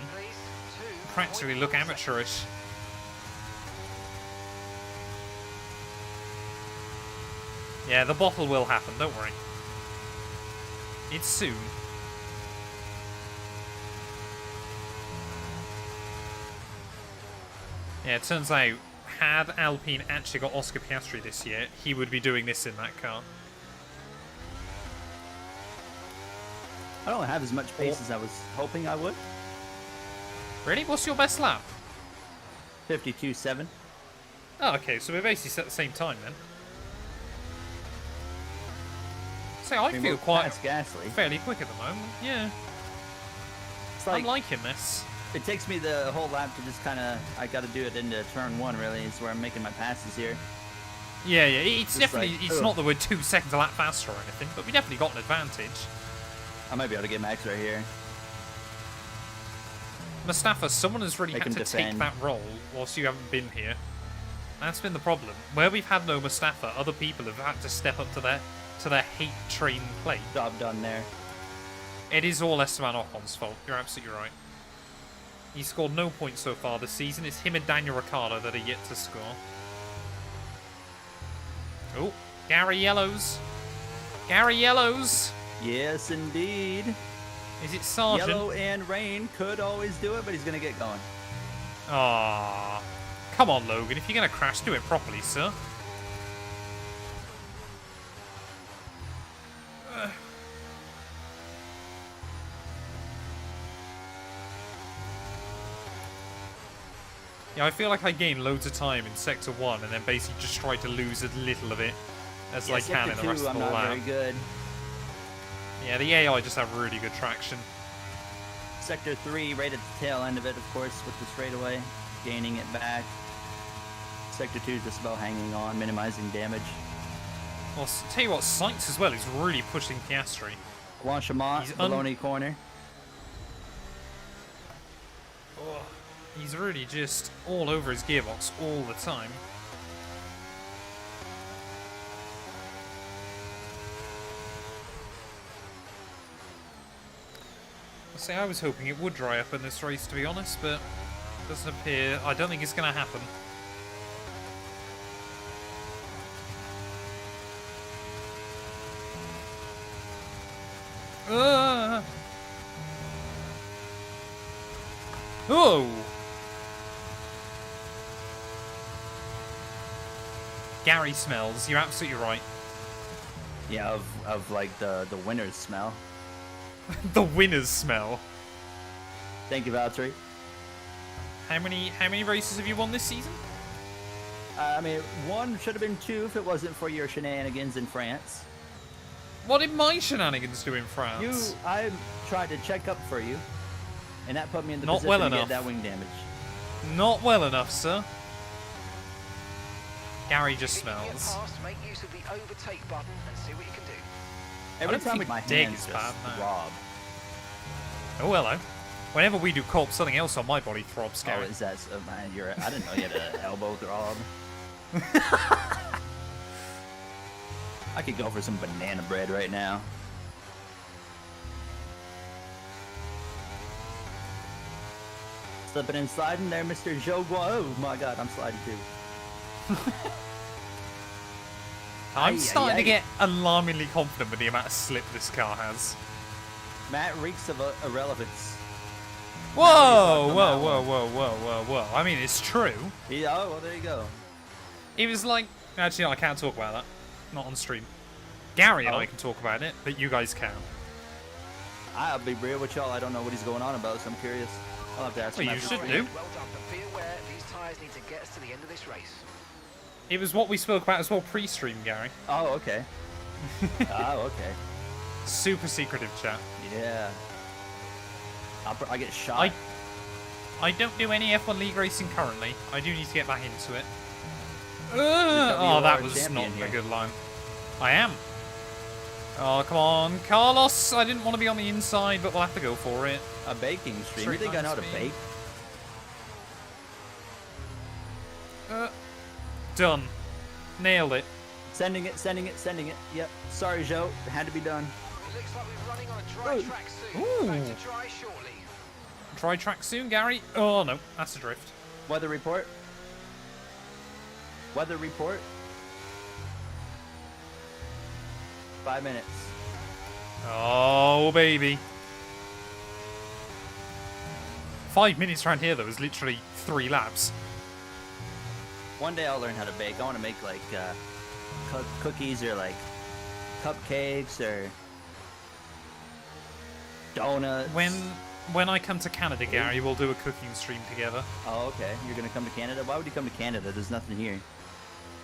practically look amateurish. Yeah, the bottle will happen, don't worry. It's soon. Yeah, it turns out, had Alpine actually got Oscar Piastri this year, he would be doing this in that car. I don't have as much pace as I was hoping I would. Really? What's your best lap? 52.7. Oh, okay, so we're basically set at the same time then. So I feel quite fairly quick at the moment, yeah. It's like, I'm liking this. It takes me the whole lap to just kind of, I got to do it into turn 1 really, is where I'm making my passes here. Yeah, it's just definitely, like, it's not that we're 2 seconds a lap faster or anything, but we definitely got an advantage. I might be able to get Max right here. Mustafa, someone has really had to take that role whilst you haven't been here. That's been the problem. Where we've had no Mustafa, other people have had to step up to their hate train plate. Job done there. It is all Esteban Ocon's fault. You're absolutely right. He scored no points so far this season. It's him and Daniel Ricciardo that are yet to score. Oh, Gary Yellows. Gary Yellows. Yes, indeed. Is it Sargent? Yellow and Rain could always do it, but he's going to get going. Ah, come on, Logan. If you're going to crash, do it properly, sir. Yeah, I feel like I gain loads of time in Sector 1 and then basically just try to lose as little of it as I can in the rest of the I'm not lap. very good. Yeah, the AI just have really good traction. Sector 3, right at the tail end of it, of course, with the straightaway, gaining it back. Sector 2 is just about hanging on, minimizing damage. Well, tell you what, Sykes as well is really pushing Piastri. Blanchimont, Bologna corner. Oh, he's really just all over his gearbox all the time. I was hoping it would dry up in this race, to be honest, but it doesn't appear. I don't think it's going to happen. Oh! Gary smells. You're absolutely right. Yeah, of like the winner's smell. The winner's smell. Thank you, Valtteri. How many races have you won this season? I mean, 1 should have been 2 if it wasn't for your shenanigans in France. What did my shenanigans do in France? I tried to check up for you, and that put me in the Not position well to enough. get that wing damage. Not well enough, sir. Gary just If you can get smells. past, make use of the overtake button and see what you can do. Every don't time think my dig hands is just bad, no. throb. Oh, hello. Whenever we do COOP, something else on my body throbs, Oh, Gary. is that so, man? I didn't know you had an elbow throb. I could go for some banana bread right now. Slipping and sliding there, Mr. Joe. Oh my God, I'm sliding too. I'm starting to Aye. get alarmingly confident with the amount of slip this car has. Matt reeks of irrelevance. Whoa, on whoa, that whoa, one. whoa, whoa, whoa, whoa. I mean, it's true. Yeah, oh, well, there you go. It was like... Actually, no, I can't talk about that. Not on stream. Gary and Oh. I can talk about it, but you guys can. I'll be real with y'all. I don't know what he's going on about, so I'm curious. I'll have to ask Well, him you after should the do. stream. Well done, but be aware these tyres need to get us to the end of this race. It was what we spoke about as well pre-stream, Gary. Oh, okay. Oh, okay. Super secretive chat. Yeah. I get shot. I don't do any F1 League racing currently. I do need to get back into it. you Oh, that are was champion not here. a good line. I am. Oh, come on. Carlos, I didn't want to be on the inside, but we'll have to go for it. A baking stream. Straight You think I line know how to speed. bake? Done. Nailed it. Sending it. Yep. Sorry, Joe. It had to be done. It looks like we're running on a dry Ooh. track soon. Ooh. Back to dry shortly. Try track soon, Gary. Oh, no. That's a drift. Weather report. 5 minutes. Oh, baby. 5 minutes around here, though, is literally 3 laps. One day I'll learn how to bake. I want to make like cookies or like cupcakes or donuts. When I come to Canada, Gary, we'll do a cooking stream together. Oh, okay. You're gonna come to Canada? Why would you come to Canada? There's nothing here.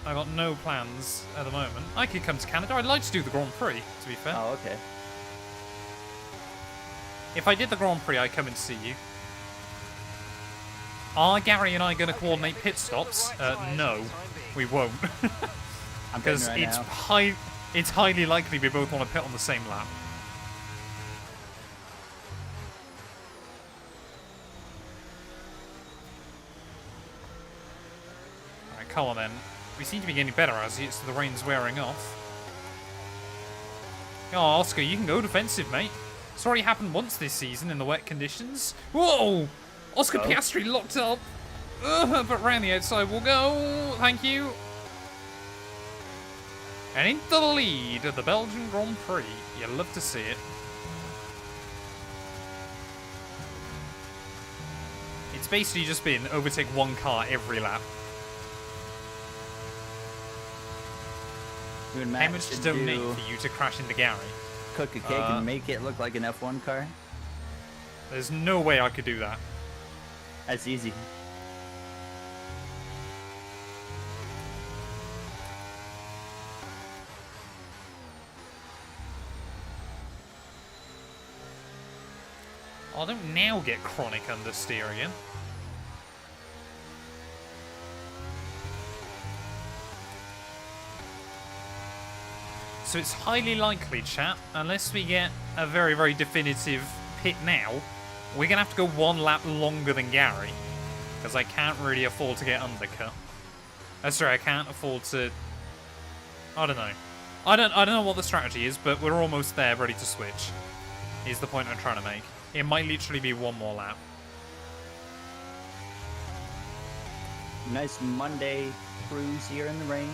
I've got no plans at the moment. I could come to Canada. I'd like to do the Grand Prix, to be fair. Oh, okay. If I did the Grand Prix, I'd come and see you. Are Gary and I going to coordinate pit stops? No, we won't. I'm Because pitting right now. it's highly likely we both want to pit on the same lap. Alright, come on then. We seem to be getting better as the rain's wearing off. Oh, Oscar, you can go defensive, mate. It's already happened once this season in the wet conditions. Whoa! Oscar Oh. Piastri locked up. But round the outside we'll go. Thank you. And into the lead of the Belgian Grand Prix. You love to see it. It's basically just been overtake one car every lap. You and How Matt much to should donate do for you to crash into Gary? cook a cake and make it look like an F1 car. There's no way I could do that. That's easy. I don't now get chronic understeer again. So it's highly likely, chat, unless we get a very, very definitive pit now, we're going to have to go one lap longer than Gary. Because I can't really afford to get undercut. Sorry, I can't afford to... I don't know. I don't know what the strategy is, but we're almost there, ready to switch. Is the point I'm trying to make. It might literally be one more lap. Nice Monday cruise here in the rain.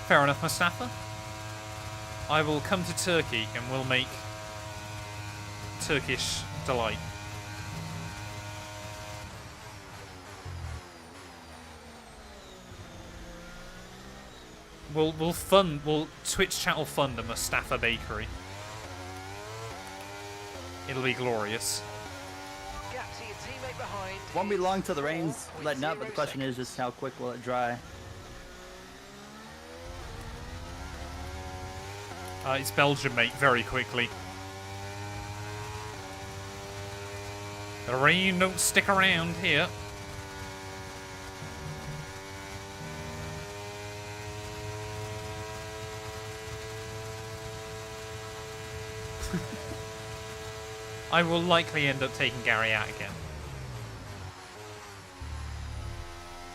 Fair enough, Mustafa. I will come to Turkey and we'll make Turkish delight. We'll Twitch chat will fund a Mustafa bakery. It'll be glorious. Gap to your teammate behind. Won't be long till the rain's 4.0 letting up, but the question is just how quick will it dry? It's Belgium, mate, very quickly. The rain don't stick around here. I will likely end up taking Gary out again.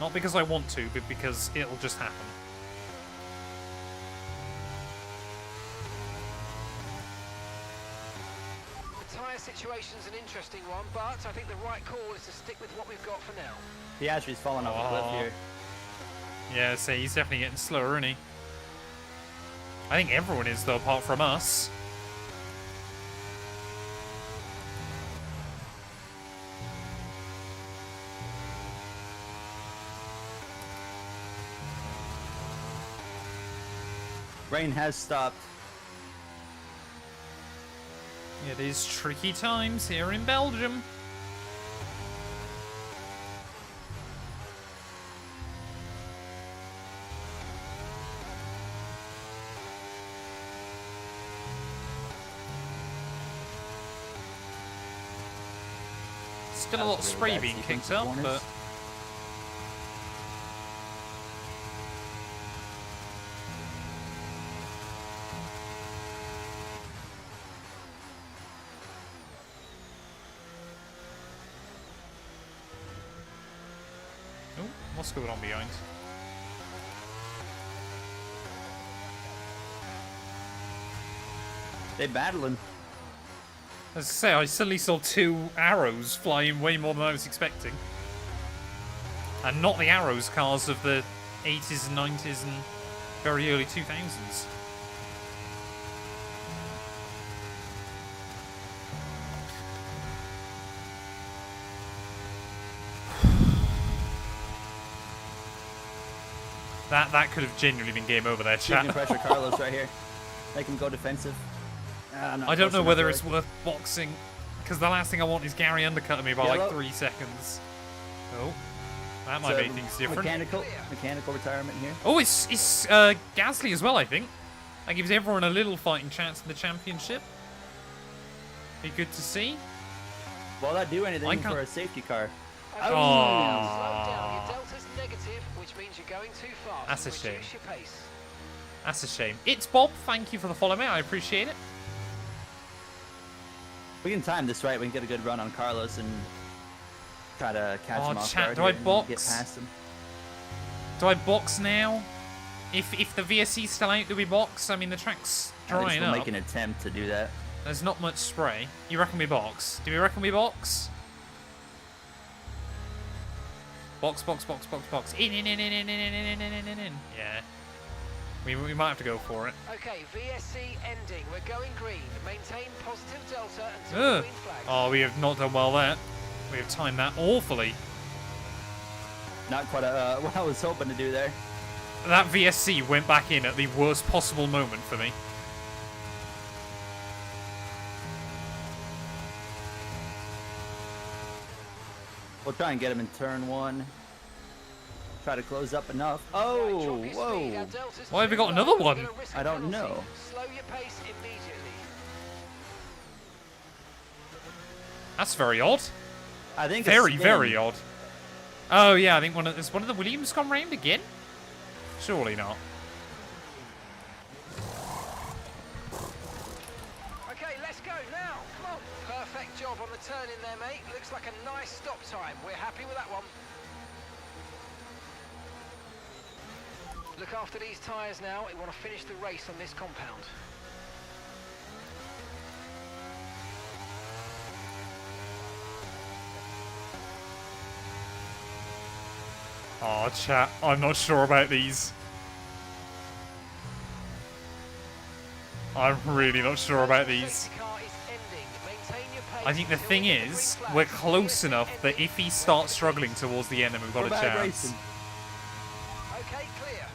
Not because I want to, but because it'll just happen. The tyre situation's an interesting one, but I think the right call is to stick with what we've got for now. Piastri's falling off a cliff here. Yeah, so he's definitely getting slower, isn't he? I think everyone is, though, apart from us. Rain has stopped. It is tricky times here in Belgium. Still a lot of spray being kicked up, but... Oh, what's going on behind? They're battling. As I say, I suddenly saw 2 arrows flying way more than I was expecting. And not the arrows cars of the 80s and 90s and very early 2000s. That could have genuinely been game over there, You chat. can pressure Carlos right here. Make him go defensive. I don't know whether it's worth boxing, because the last thing I want is Gary undercutting me by Yellow. like 3 seconds. Oh, that might make things different. Mechanical retirement here. Oh, it's Gasly as well, I think. That gives everyone a little fighting chance in the championship. Be good to see. Will that do anything I can't- for a safety car? Okay, Oh. slow down. Your delta's negative, which means you're going too fast. That's a Reduce shame. your pace. That's a shame. It's Bob. Thank you for the follow, mate. I appreciate it. We can time this right. We can get a good run on Carlos and try to catch him off chat, guard do here I and box? get past him. Do I box now? If the VSC's still out, do we box? I mean, the track's At least drying we'll up. make an attempt to do that. There's not much spray. You reckon we box? Do we reckon we box? Box, box, box, box, box. In. Yeah. We might have to go for it. Okay, VSC ending. We're going green. Maintain positive delta until the Ugh. green flags. Oh, we have not done well there. We have timed that awfully. Not quite what I was hoping to do there. That VSC went back in at the worst possible moment for me. We'll try and get him in turn 1. Try to close up enough. Oh, whoa. Why have we got another one? I don't know. Slow your pace immediately. That's very odd. I think Very, it's very odd. Oh yeah, I think is one of the Williams gone round again? Surely not. Okay, let's go now. Come on. Perfect job on the turn in there, mate. Looks like a nice stop time. We're happy with that one. Look after these tyres now. We want to finish the race on this compound. Oh, chat, I'm not sure about these. I'm really not sure about these. I think the thing is, we're close enough that if he starts struggling towards the end, then we've got a chance. Racing. Okay, clear.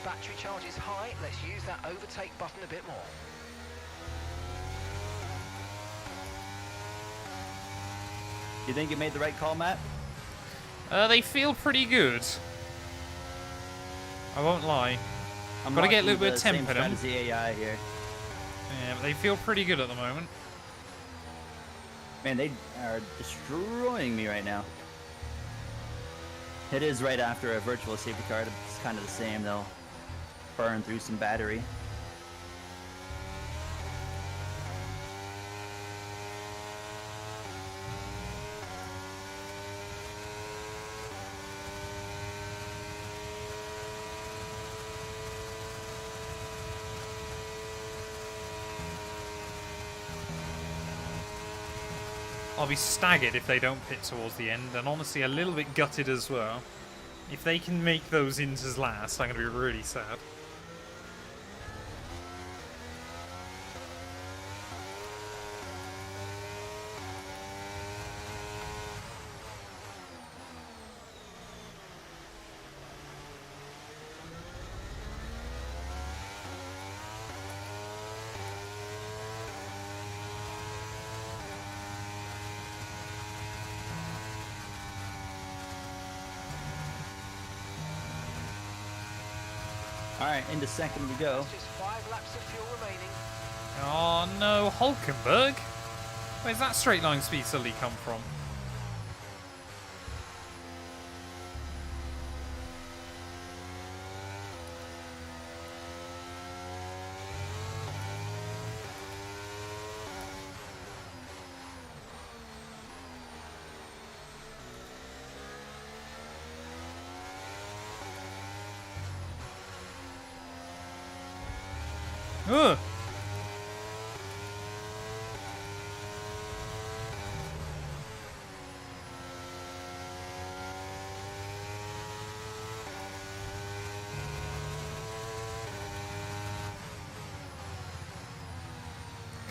Battery charge is high. Let's use that overtake button a bit more. You think you made the right call, Matt? They feel pretty good. I won't lie. I'm Gotta get a little watching bit of the temp same in 'em. strategy AI here. Yeah, but they feel pretty good at the moment. Man, they are destroying me right now. It is right after a virtual safety car. It's kind of the same. They'll burn through some battery. I'll be staggered if they don't pit towards the end, and honestly a little bit gutted as well. If they can make those inters last, I'm going to be really sad. Alright, into second we go. Just 5 laps of fuel remaining. Oh no, Hulkenberg? Where's that straight line speed suddenly come from? Ugh.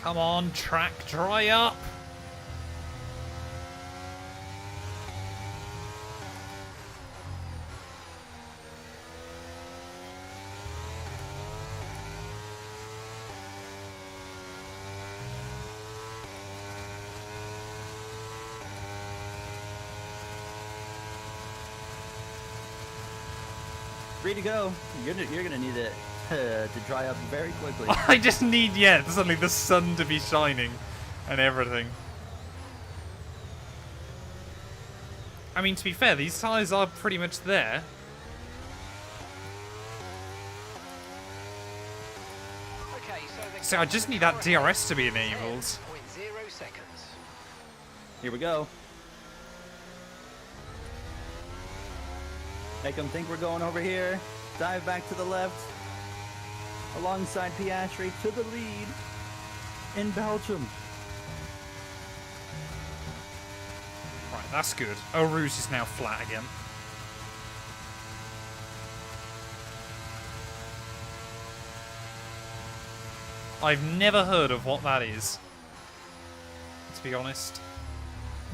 Come on, track, dry up. Free to go. You're gonna need it to dry up very quickly. I just need, yeah, suddenly the sun to be shining and everything. I mean, to be fair, these tyres are pretty much there. Okay, So I just need that DRS to be enabled. 0.0 seconds. Here we go. Make them think we're going over here. Dive back to the left. Alongside Piastri to the lead in Belgium. Right, that's good. Eau Rouge is now flat again. I've never heard of what that is, to be honest.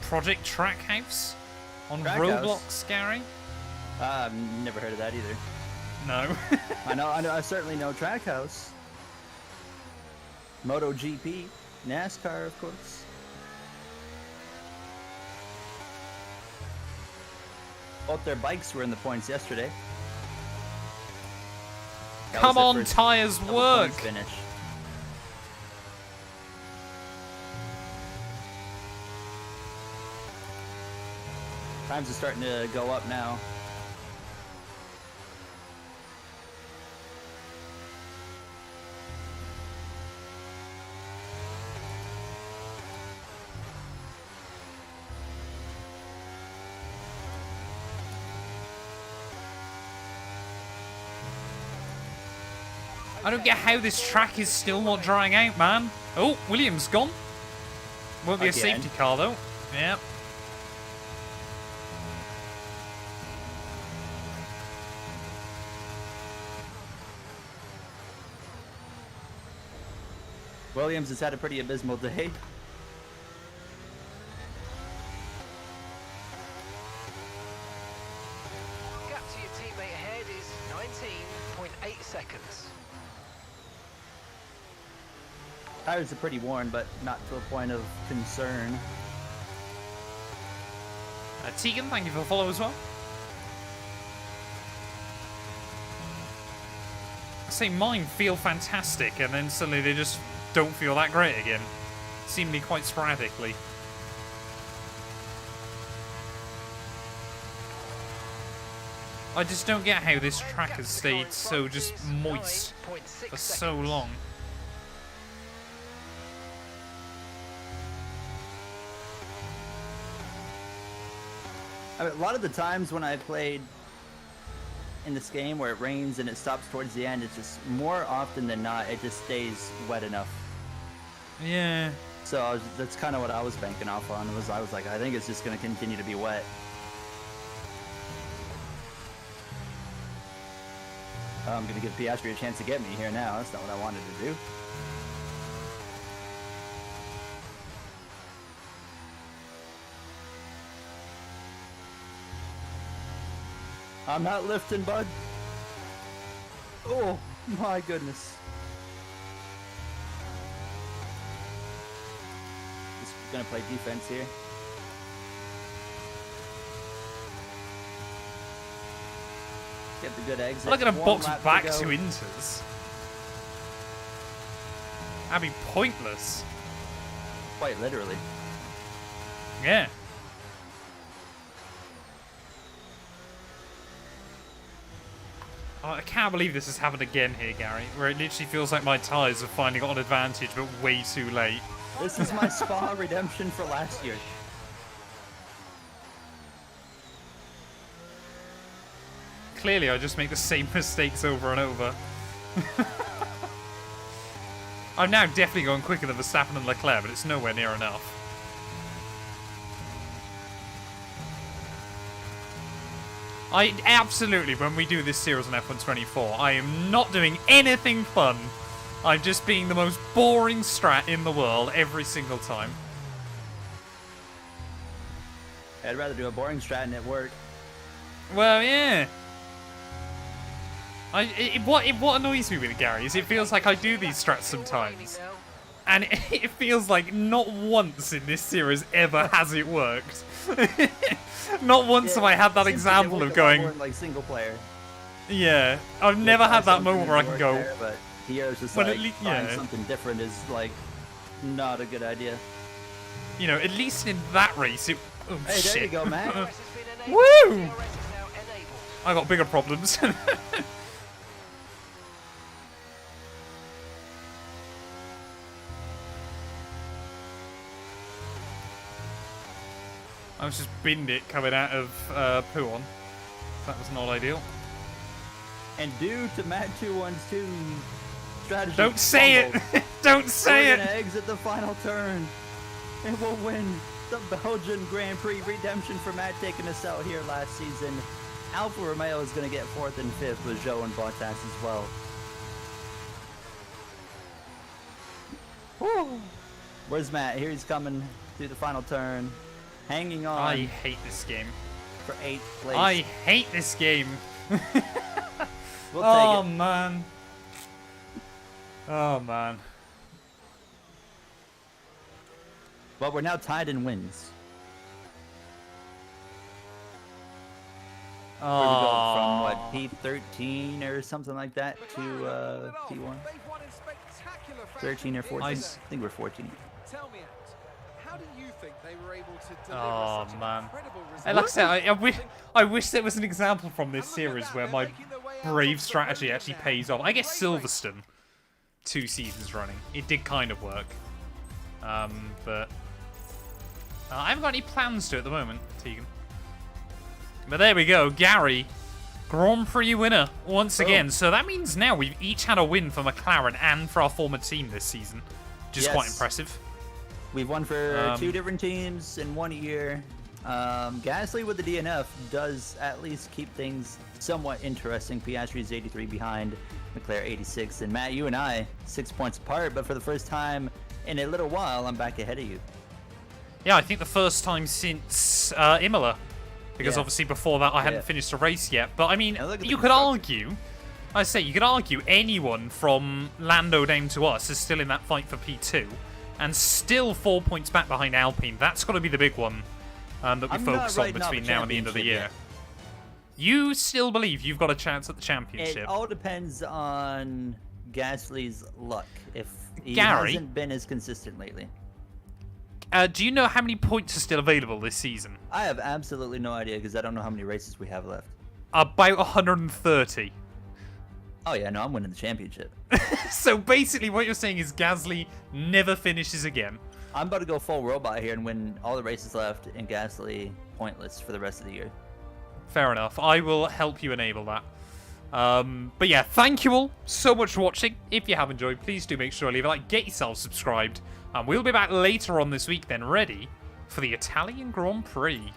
Project Trackhouse on Trackhouse? Roblox, Gary? I've never heard of that either. No. I certainly know Trackhouse. MotoGP, NASCAR, of course. Both their bikes were in the points yesterday. That was Come their on, first tires double work. points finish. Times are starting to go up now. I don't get how this track is still not drying out, man. Oh, Williams gone. Won't be a Again. safety car, though. Yeah. Williams has had a pretty abysmal day. Gap to your teammate ahead is 19.8 seconds. Tires are pretty worn, but not to a point of concern. Tegan, thank you for the follow as well. I say mine feel fantastic, and then suddenly they just don't feel that great again. Seemingly quite sporadically. I just don't get how this track has stayed so just moist for so long. I mean, a lot of the times when I played in this game where it rains and it stops towards the end, it's just more often than not, it just stays wet enough. Yeah. So that's kind of what I was banking off on. I was like, I think it's just going to continue to be wet. I'm going to give Piastri a chance to get me here now. That's not what I wanted to do. I'm not lifting, bud. Oh, my goodness. Just gonna play defense here. Get the good exit. I'm not going to One box lap back go. to Inters. That'd be pointless. Quite literally. Yeah. Oh, I can't believe this has happened again here, Gary, where it literally feels like my tyres have finally got an advantage, but way too late. This is my Spa redemption for last year. Clearly, I just make the same mistakes over and over. I'm now definitely going quicker than Verstappen and Leclerc, but it's nowhere near enough. I absolutely, when we do this series on F124, I am not doing anything fun. I'm just being the most boring strat in the world every single time. I'd rather do a boring strat and it work. Well, yeah. What annoys me with it, Gary, is it feels like I do these strats sometimes, and it feels like not once in this series ever has it worked. Not once have I had that example of going, like single player. yeah, I've never had that moment where I can go, there, but here it's just Well, like at least- trying yeah. something different is like not a good idea. you know, at least in that race it, oh Hey, shit. there you go, man. Woo! I got bigger problems. I was just binned it coming out of Puon. That was not ideal. And due to Matt212 strategy, Don't say fumble, it! Don't say we're gonna it! exit the final turn, and we'll win the Belgian Grand Prix redemption for Matt taking us out here last season. Alfa Romeo is gonna get 4th and 5th with Joe and Bottas as well. Whew. Where's Matt? Here he's coming through the final turn. hanging on I hate this game. for 8th place. I hate this game. We'll Oh, take it. man. Oh, man. But we're now tied in wins. We're going from what, Oh. P13 or something like that to P1? They've won in spectacular fashion. 13 or 14? Nice. I think we're 14. Tell me, Ant, how do you think they were able to deliver Oh, such an man. incredible result? Hey, like I said, I wish there was an example from this series where my brave strategy actually pays off. I guess Silverstone, 2 seasons running, it did kind of work. But I haven't got any plans to at the moment, Tegan. But there we go, Gary, Grand Prix winner once again. So that means now we've each had a win for McLaren and for our former team this season, which is quite Yes. impressive. We've won for 2 different teams in 1 year. Gasly with the DNF does at least keep things somewhat interesting. Piastri's 83 behind, McLaren 86, and Matt, you and I 6 points apart. But for the first time in a little while, I'm back ahead of you. Yeah, I think the first time since Imola. Because Yeah. obviously before that I hadn't Yeah. finished a race yet. But I mean, Now look at the you could constructor. argue, I say, you could argue anyone from Lando down to us is still in that fight for P2. And still 4 points back behind Alpine. That's got to be the big one that we I'm focus not on writing off between a now and the end of the year. championship You still believe you've got a chance at the It championship? all depends on Gasly's luck. If he Gary? hasn't been as consistent lately. Do you know how many points are still available this season? I have absolutely no idea because I don't know how many races we have left. About 130. Oh yeah, no, I'm winning the championship. So basically what you're saying is Gasly never finishes again. I'm about to go full robot here and win all the races left and Gasly pointless for the rest of the year. Fair enough. I will help you enable that. But yeah, thank you all so much for watching. If you have enjoyed, please do make sure to leave a like, get yourself subscribed. And we'll be back later on this week then, ready for the Italian Grand Prix.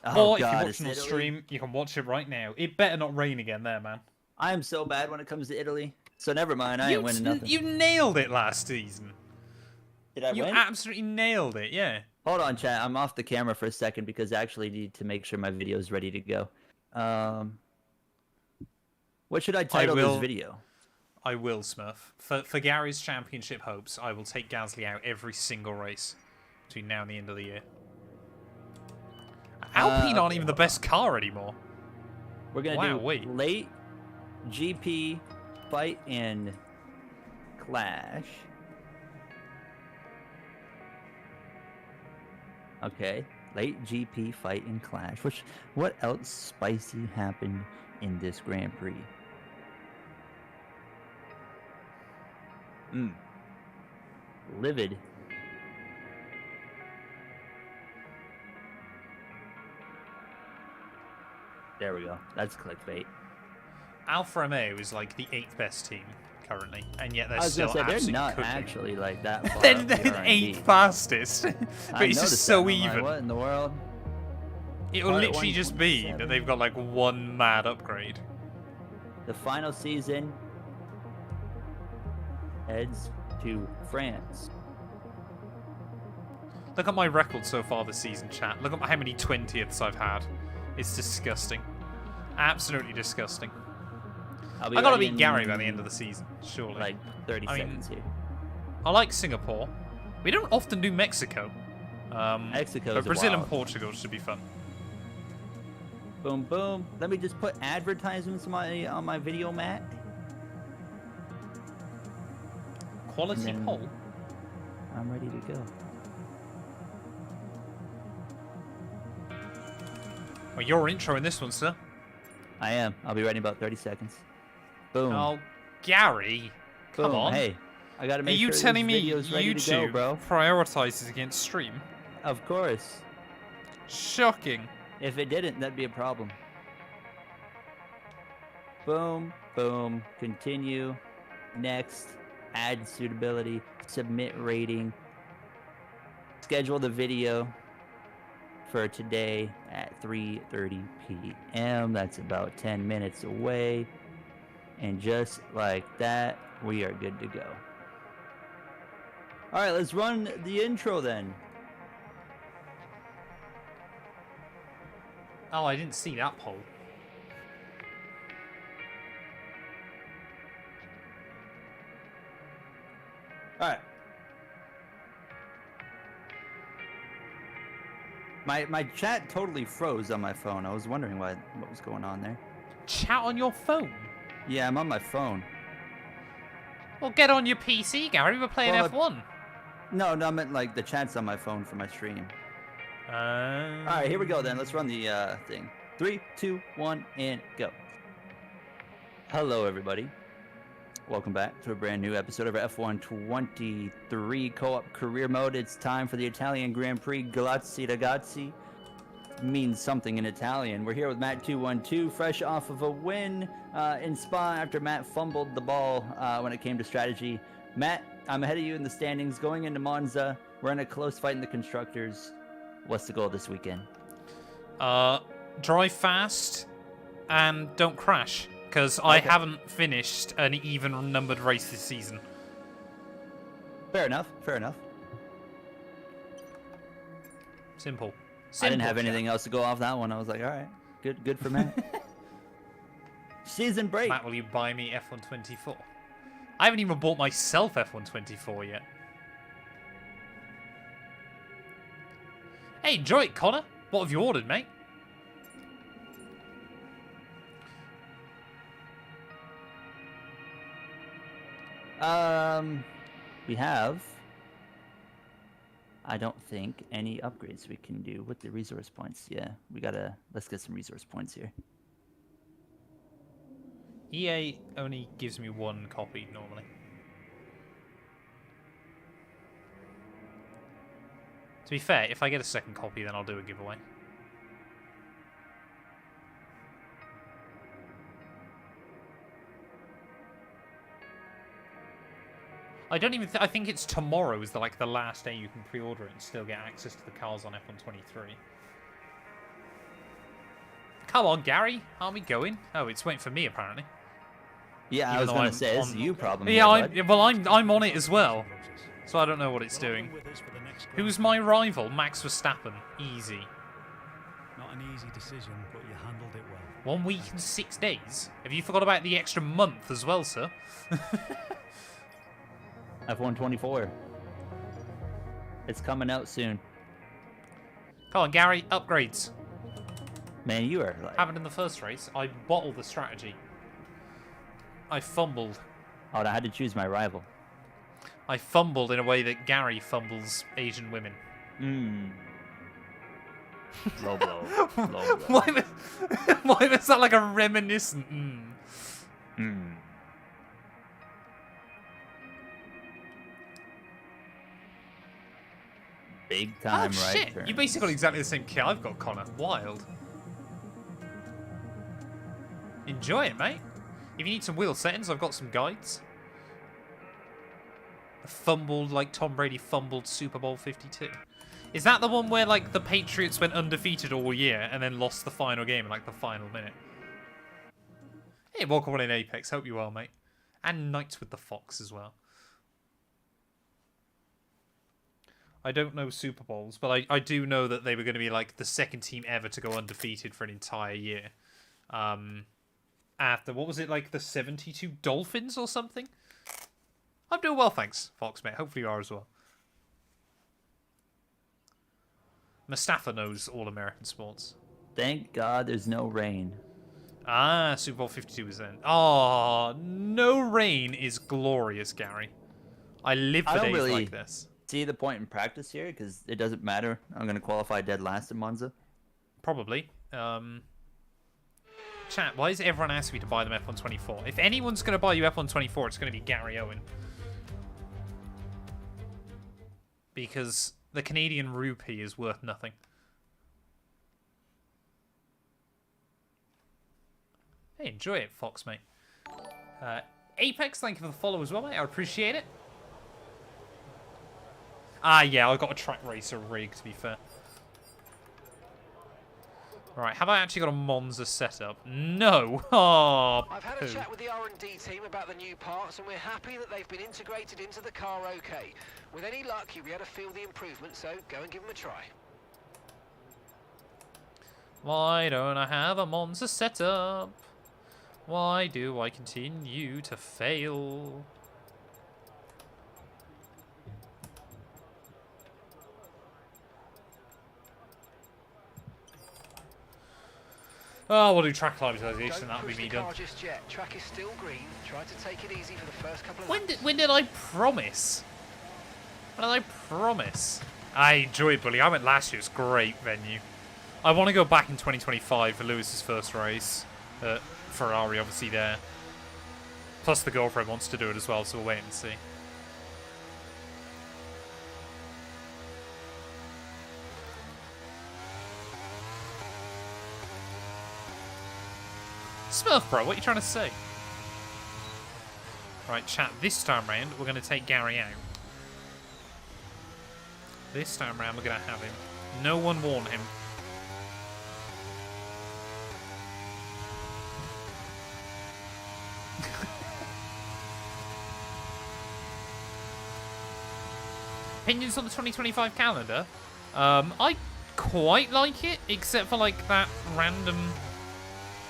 Oh Or if you're God, watching on it's Italy. stream, you can watch it right now. It better not rain again there, man. I am so bad when it comes to Italy. So never mind, I ain't winning nothing. You nailed it last season. Did I You win? absolutely nailed it, yeah. Hold on, chat. I'm off the camera for a second because I actually need to make sure my video is ready to go. What should I title will- this video? I will, Smurf. For Gary's championship hopes, I will take Gasly out every single race between now and the end of the year. Alpine aren't even the best car anymore. We're gonna Wow, do wait. late GP fight in Clash. Okay, late GP fight in Clash. What else spicy happened in this Grand Prix? Livid. There we go. That's clickbait. Alfa Romeo is like the 8th best team currently, and yet they're I was still gonna say they're absolutely not cooking. actually like that far. They're up the the R&D. 8th fastest. I But it's just noticed so that, I'm like, even. what in the world? It'll Part literally just be 127. that they've got like one mad upgrade. The final season heads to France. Look at my record so far this season, chat. Look at how many 20ths I've had. It's disgusting. Absolutely disgusting. I I gotta beat Gary by the end of the season, surely. like 30 I mean, seconds here. I like Singapore. We don't often do Mexico. Mexico's but Brazil and wild. Portugal should be fun. Boom, boom. Let me just put advertisements on my video, Matt. Quality And then- pole. I'm ready to go. Well, your intro in this one, sir. I am. I'll be ready in about 30 seconds. Boom. Oh, Gary. Come boom. on. Hey, I gotta Are make you sure telling this me video's ready to go, YouTube bro. prioritizes against stream? Of course. Shocking. If it didn't, that'd be a problem. Boom, boom, continue, next, add suitability, submit rating, schedule the video for today at 3:30 p.m. That's about 10 minutes away. And just like that, we are good to go. All right, let's run the intro then. Oh, I didn't see that pole. All right. My chat totally froze on my phone. I was wondering what was going on there. Chat on your phone? Yeah, I'm on my phone. Well, get on your PC, Gary. We're playing Well, F1. No, I meant like the chat's on my phone for my stream. All right, here we go then. Let's run the thing. 3, 2, 1, and go. Hello, everybody. Welcome back to a brand new episode of F1 23 Co-op Career Mode. It's time for the Italian Grand Prix. Grazie ragazzi means something in Italian. We're here with Matt212, fresh off of a win in Spa after Matt fumbled the ball when it came to strategy. Matt, I'm ahead of you in the standings. Going into Monza, we're in a close fight in the Constructors. What's the goal this weekend? Drive fast and don't crash. Because I haven't finished an even numbered race this season. Fair enough. Fair enough. Simple. I didn't have anything else to go off that one. I was like, all right, good for Matt. Season break. Matt, will you buy me F124? I haven't even bought myself F124 yet. Hey, enjoy it, Connor. What have you ordered, mate? We have, I don't think, any upgrades we can do with the resource points. Yeah, let's get some resource points here. EA only gives me one copy normally. To be fair, if I get a second copy, then I'll do a giveaway. I don't even. I think it's tomorrow is like the last day you can pre-order it and still get access to the cars on F123. Come on, Gary, aren't we going? Oh, it's waiting for me apparently. Yeah, I was gonna say it's you problem. Yeah, I'm on it as well, so I don't know what it's doing. Who's my rival? Max Verstappen. Easy. Not an easy decision, but you handled it well. 1 week and 6 days. Have you forgot about the extra month as well, sir? F124. It's coming out soon. Come on, Gary, upgrades. Man, you are like... Happened in the first race. I bottled the strategy. I fumbled. Oh, I had to choose my rival. I fumbled in a way that Gary fumbles Asian women. Low blow. Low blow. Why was that like a reminiscent? Big time, oh, right? Shit. Turn. You basically got exactly the same kit I've got, Connor. Wild. Enjoy it, mate. If you need some wheel settings, I've got some guides. A fumbled, like Tom Brady fumbled Super Bowl 52. Is that the one where, like, the Patriots went undefeated all year and then lost the final game in, like, the final minute? Hey, welcome on in Apex. Hope you're well, mate. And Knights with the Fox as well. I don't know Super Bowls, but I do know that they were going to be, like, the second team ever to go undefeated for an entire year. After, what was it, like, the 72 Dolphins or something? I'm doing well, thanks, Fox, mate. Hopefully you are as well. Mustafa knows all American sports. Thank God there's no rain. Ah, Super Bowl 52 was then. Oh, no rain is glorious, Gary. I live for days like this. See the point in practice here because it doesn't matter. I'm going to qualify dead last in Monza. Probably. Chat, why is everyone asking me to buy them F124? If anyone's going to buy you F124, it's going to be Gary Owen. Because the Canadian rupee is worth nothing. Hey, enjoy it, Fox, mate. Apex, thank you for the follow as well, mate. I appreciate it. Ah, yeah, I got a track racer rig, to be fair. Right, have I actually got a Monza setup? No. Oh, I've had a chat with the R&D team about the new parts, and we're happy that they've been integrated into the car okay. With any luck, you'll be able to feel the improvement, so go and give them a try. Why don't I have a Monza setup? Why do I continue to fail? Oh, we'll do track climatization. That'll be me done. Just yet. Track is still green. Try to take it easy for the first couple of When did I promise? When did I promise? I enjoyed Bully. I went last year. It's a great venue. I want to go back in 2025 for Lewis's first race. Ferrari, obviously, there. Plus, the girlfriend wants to do it as well, so we'll wait and see. Smurf Bro, what are you trying to say? Right, chat, this time round, we're going to take Gary out. This time round, we're going to have him. No one warn him. Opinions on the 2025 calendar? I quite like it, except for like that random.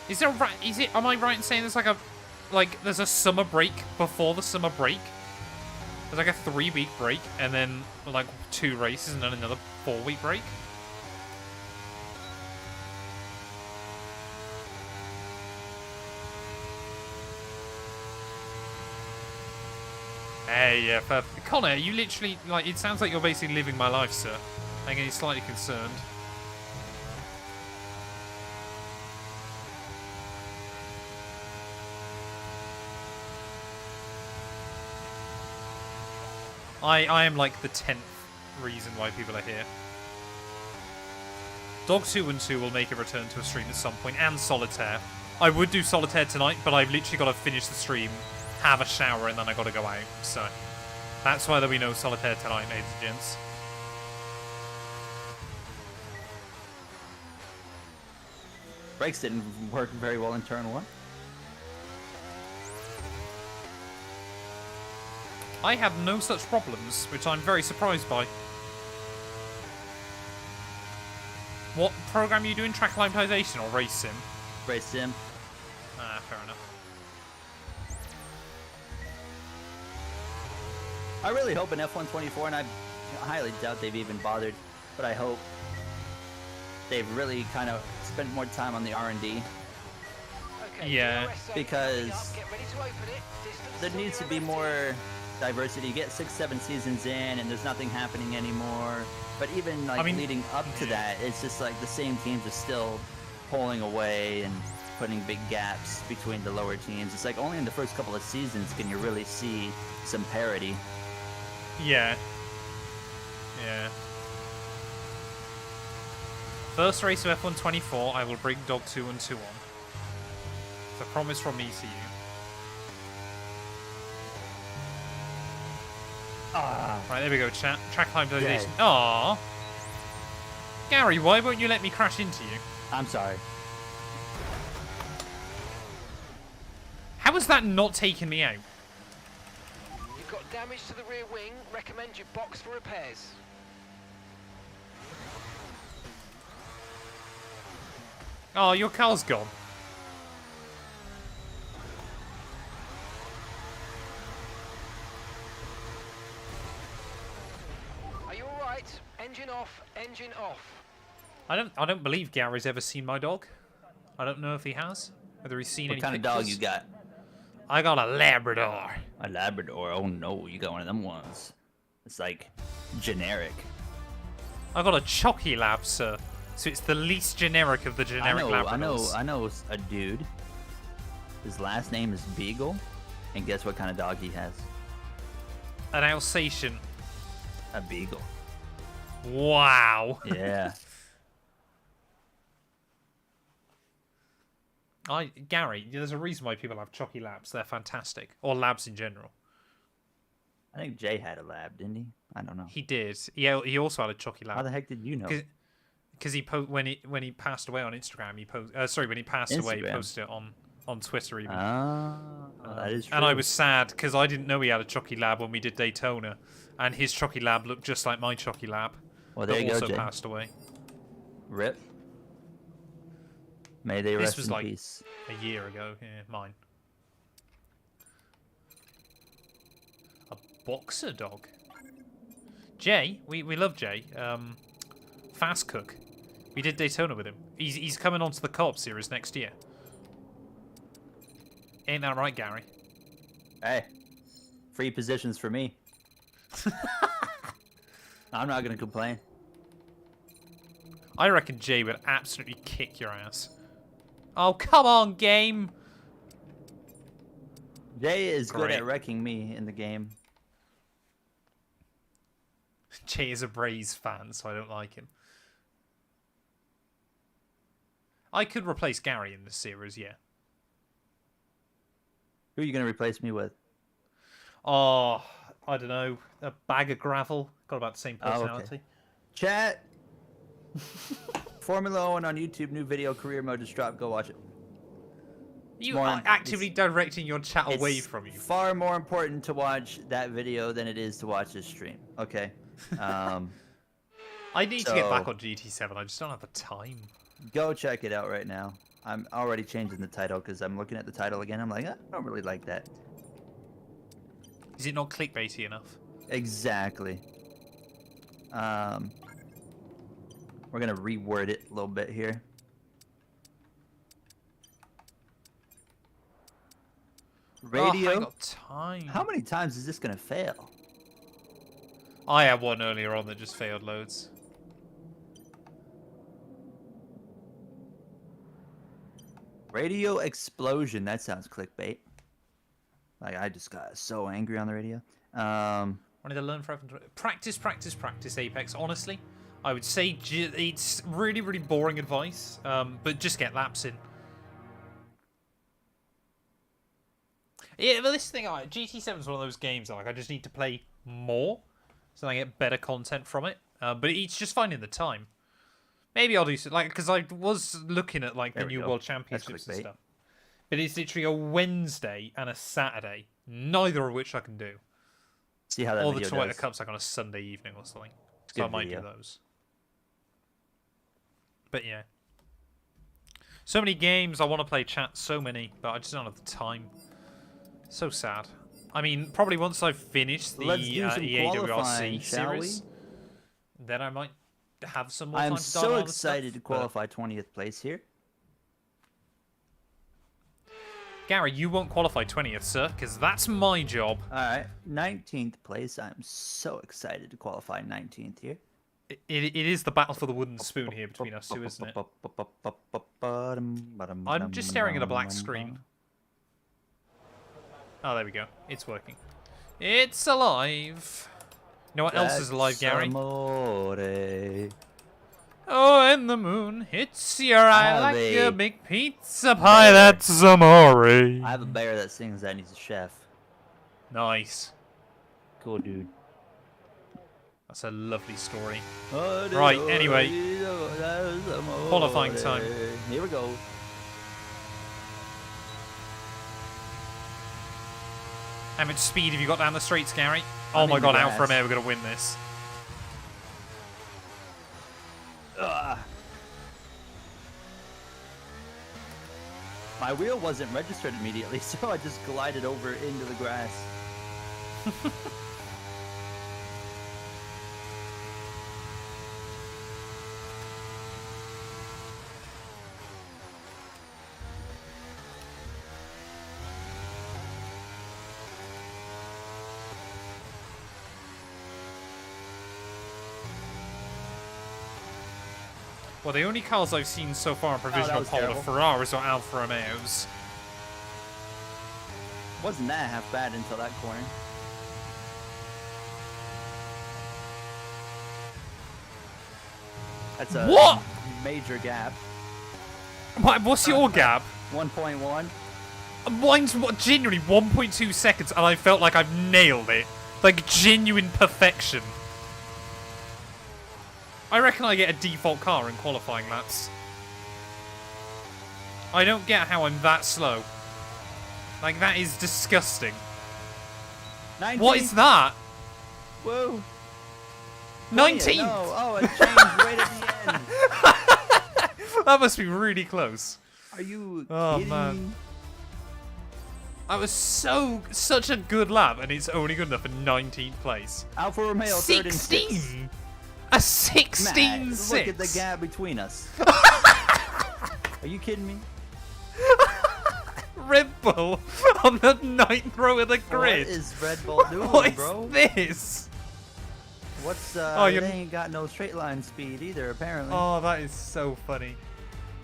Is there? Is it? Am I right in saying there's there's a summer break before the summer break? There's like a 3-week break, and then like 2 races, and then another 4-week break. Hey, yeah, perfect. Connor, you literally, like, it sounds like you're basically living my life, sir. I'm getting slightly concerned. I am like the 10th reason why people are here. Dog212 will make a return to a stream at some point, and Solitaire. I would do Solitaire tonight, but I've literally got to finish the stream, have a shower, and then I got to go out. So that's why there'll be no Solitaire tonight, ladies and gents. Brakes didn't work very well in turn 1. I had no such problems, which I'm very surprised by. What program are you doing? Track climatization or race sim? Race sim. Ah, fair enough. I really hope in F124, and I highly doubt they've even bothered, but I hope they've really kind of spent more time on the R&D. Okay, Yeah, because there needs to be more diversity. You get 6-7 seasons in and there's nothing happening anymore, but even like leading up to that, it's just like the same teams are still pulling away and putting big gaps between the lower teams. It's like only in the first couple of seasons can you really see some parity. Yeah. Yeah. First race of F124, I will bring Dog212 on. It's a promise from me to you. Right, there we go, chat. Track climatization. Aww. Gary, why won't you let me crash into you? I'm sorry. How has that not taken me out? You've got damage to the rear wing. Recommend you box for repairs. Oh, your car's gone. Are you alright? Engine off, engine off. I don't believe Gary's ever seen my dog. I don't know if he has. Whether he's seen any What kind of pictures. dog you got? I got a Labrador. A Labrador. Oh no, you got one of them ones. It's like generic. I got a Chocky Lab, sir. So it's the least generic of the generic Labradors. I know a dude. His last name is Beagle, and guess what kind of dog he has? An Alsatian. A Beagle. Wow. Yeah. Gary, there's a reason why people have Chocky Labs. They're fantastic. Or Labs in general. I think Jay had a lab, didn't he? I don't know. He did. Yeah, he also had a Chocky Lab. How the heck did you know? Because when he passed away on Instagram, he when he passed away, he posted it on Twitter even. That is true. And I was sad because I didn't know he had a Chocky Lab when we did Daytona, and his Chocky Lab looked just like my Chocky Lab. Well, there you go, also Jay. passed away. Rip. May they This rest was in like peace. a year ago. Yeah, mine. A boxer dog. Jay, we love Jay. Fast cook. We did Daytona with him. He's coming onto the Co-op series next year. Ain't that right, Gary? Hey, free positions for me. I'm not gonna complain. I reckon Jay would absolutely kick your ass. Oh, come on, game! Jay is good Great. at wrecking me in the game. Jay is a Braves fan, so I don't like him. I could replace Gary in this series, yeah. Who are you gonna replace me with? Oh, I don't know. A bag of gravel. Got about the same personality. Oh, okay. Chat. Formula One on YouTube, new video, career mode just dropped. Go watch it. You are actively directing your chat away from you. Far more important to watch that video than it is to watch this stream. Okay. I need to get back on GT7. I just don't have the time. Go check it out right now. I'm already changing the title because I'm looking at the title again. I'm like, I don't really like that. Is it not clickbaity enough? Exactly. We're gonna reword it a little bit here. Radio. Oh, I got time. How many times is this gonna fail? I had one earlier on that just failed loads. Radio explosion. That sounds clickbait. Like I just got so angry on the radio. Wanted to learn for practice, practice, practice Apex. Honestly, I would say it's really, really boring advice. But just get laps in. Yeah, but this thing, GT7 is one of those games that, like, I just need to play more, so I get better content from it. But it's just finding the time. Maybe I'll do so, like, because I was looking at like the new World Championships and stuff. But it's literally a Wednesday and a Saturday, neither of which I can do. See how that or the video Toyota does. Cup's like on a Sunday evening or something. So I might do those. But yeah. So many games I want to play, chat, so many, but I just don't have the time. So sad. I mean, probably once I've finished the EAWRC series, then I might have some more time I'm to so download excited stuff, to qualify 20th place here. Gary, you won't qualify 20th, sir, because that's my job. All right, 19th place. I'm so excited to qualify 19th here. It is the battle for the wooden spoon here between us two, isn't it? I'm just staring at a black screen. Oh, there we go. It's working. It's alive. You know what else is alive, Gary? Amore. Oh, and the moon hits your eye like a big pizza pie. That's amore. I have a bear that sings that and he's a chef. Nice. Cool, dude. That's a lovely story. Right, anyway. Qualifying time. Here we go. How much speed have you got down the streets, Gary? I'm Oh my in god, the Alfa grass. Romeo, we're going to win this. Ugh. My wheel wasn't registered immediately, so I just glided over into the grass. Well, the only cars I've seen so far in provisional was pole are terrible. Ferraris or Alfa Romeos. Wasn't that half bad until that corner. That's a What? major gap. What's your gap? 1.1. Mine's genuinely 1.2 seconds, and I felt like I've nailed it. Like, genuine perfection. I reckon I get a default car in qualifying laps. I don't get how I'm that slow. Like, that is disgusting. 19th. What is that? Whoa. 19th! No. Oh, it changed right at the end. That must be really close. Are you Oh, kidding man. me? That was such a good lap, and it's only good enough for 19th place. Alfa Romeo, third and 16. sixth. A 16-6. Matt, look at the gap between us. Are you kidding me? Red Bull on the 9th row of the grid. What is Red Bull doing, What is bro? this? What's Oh, they you're- ain't got no straight line speed either, apparently. Oh, that is so funny.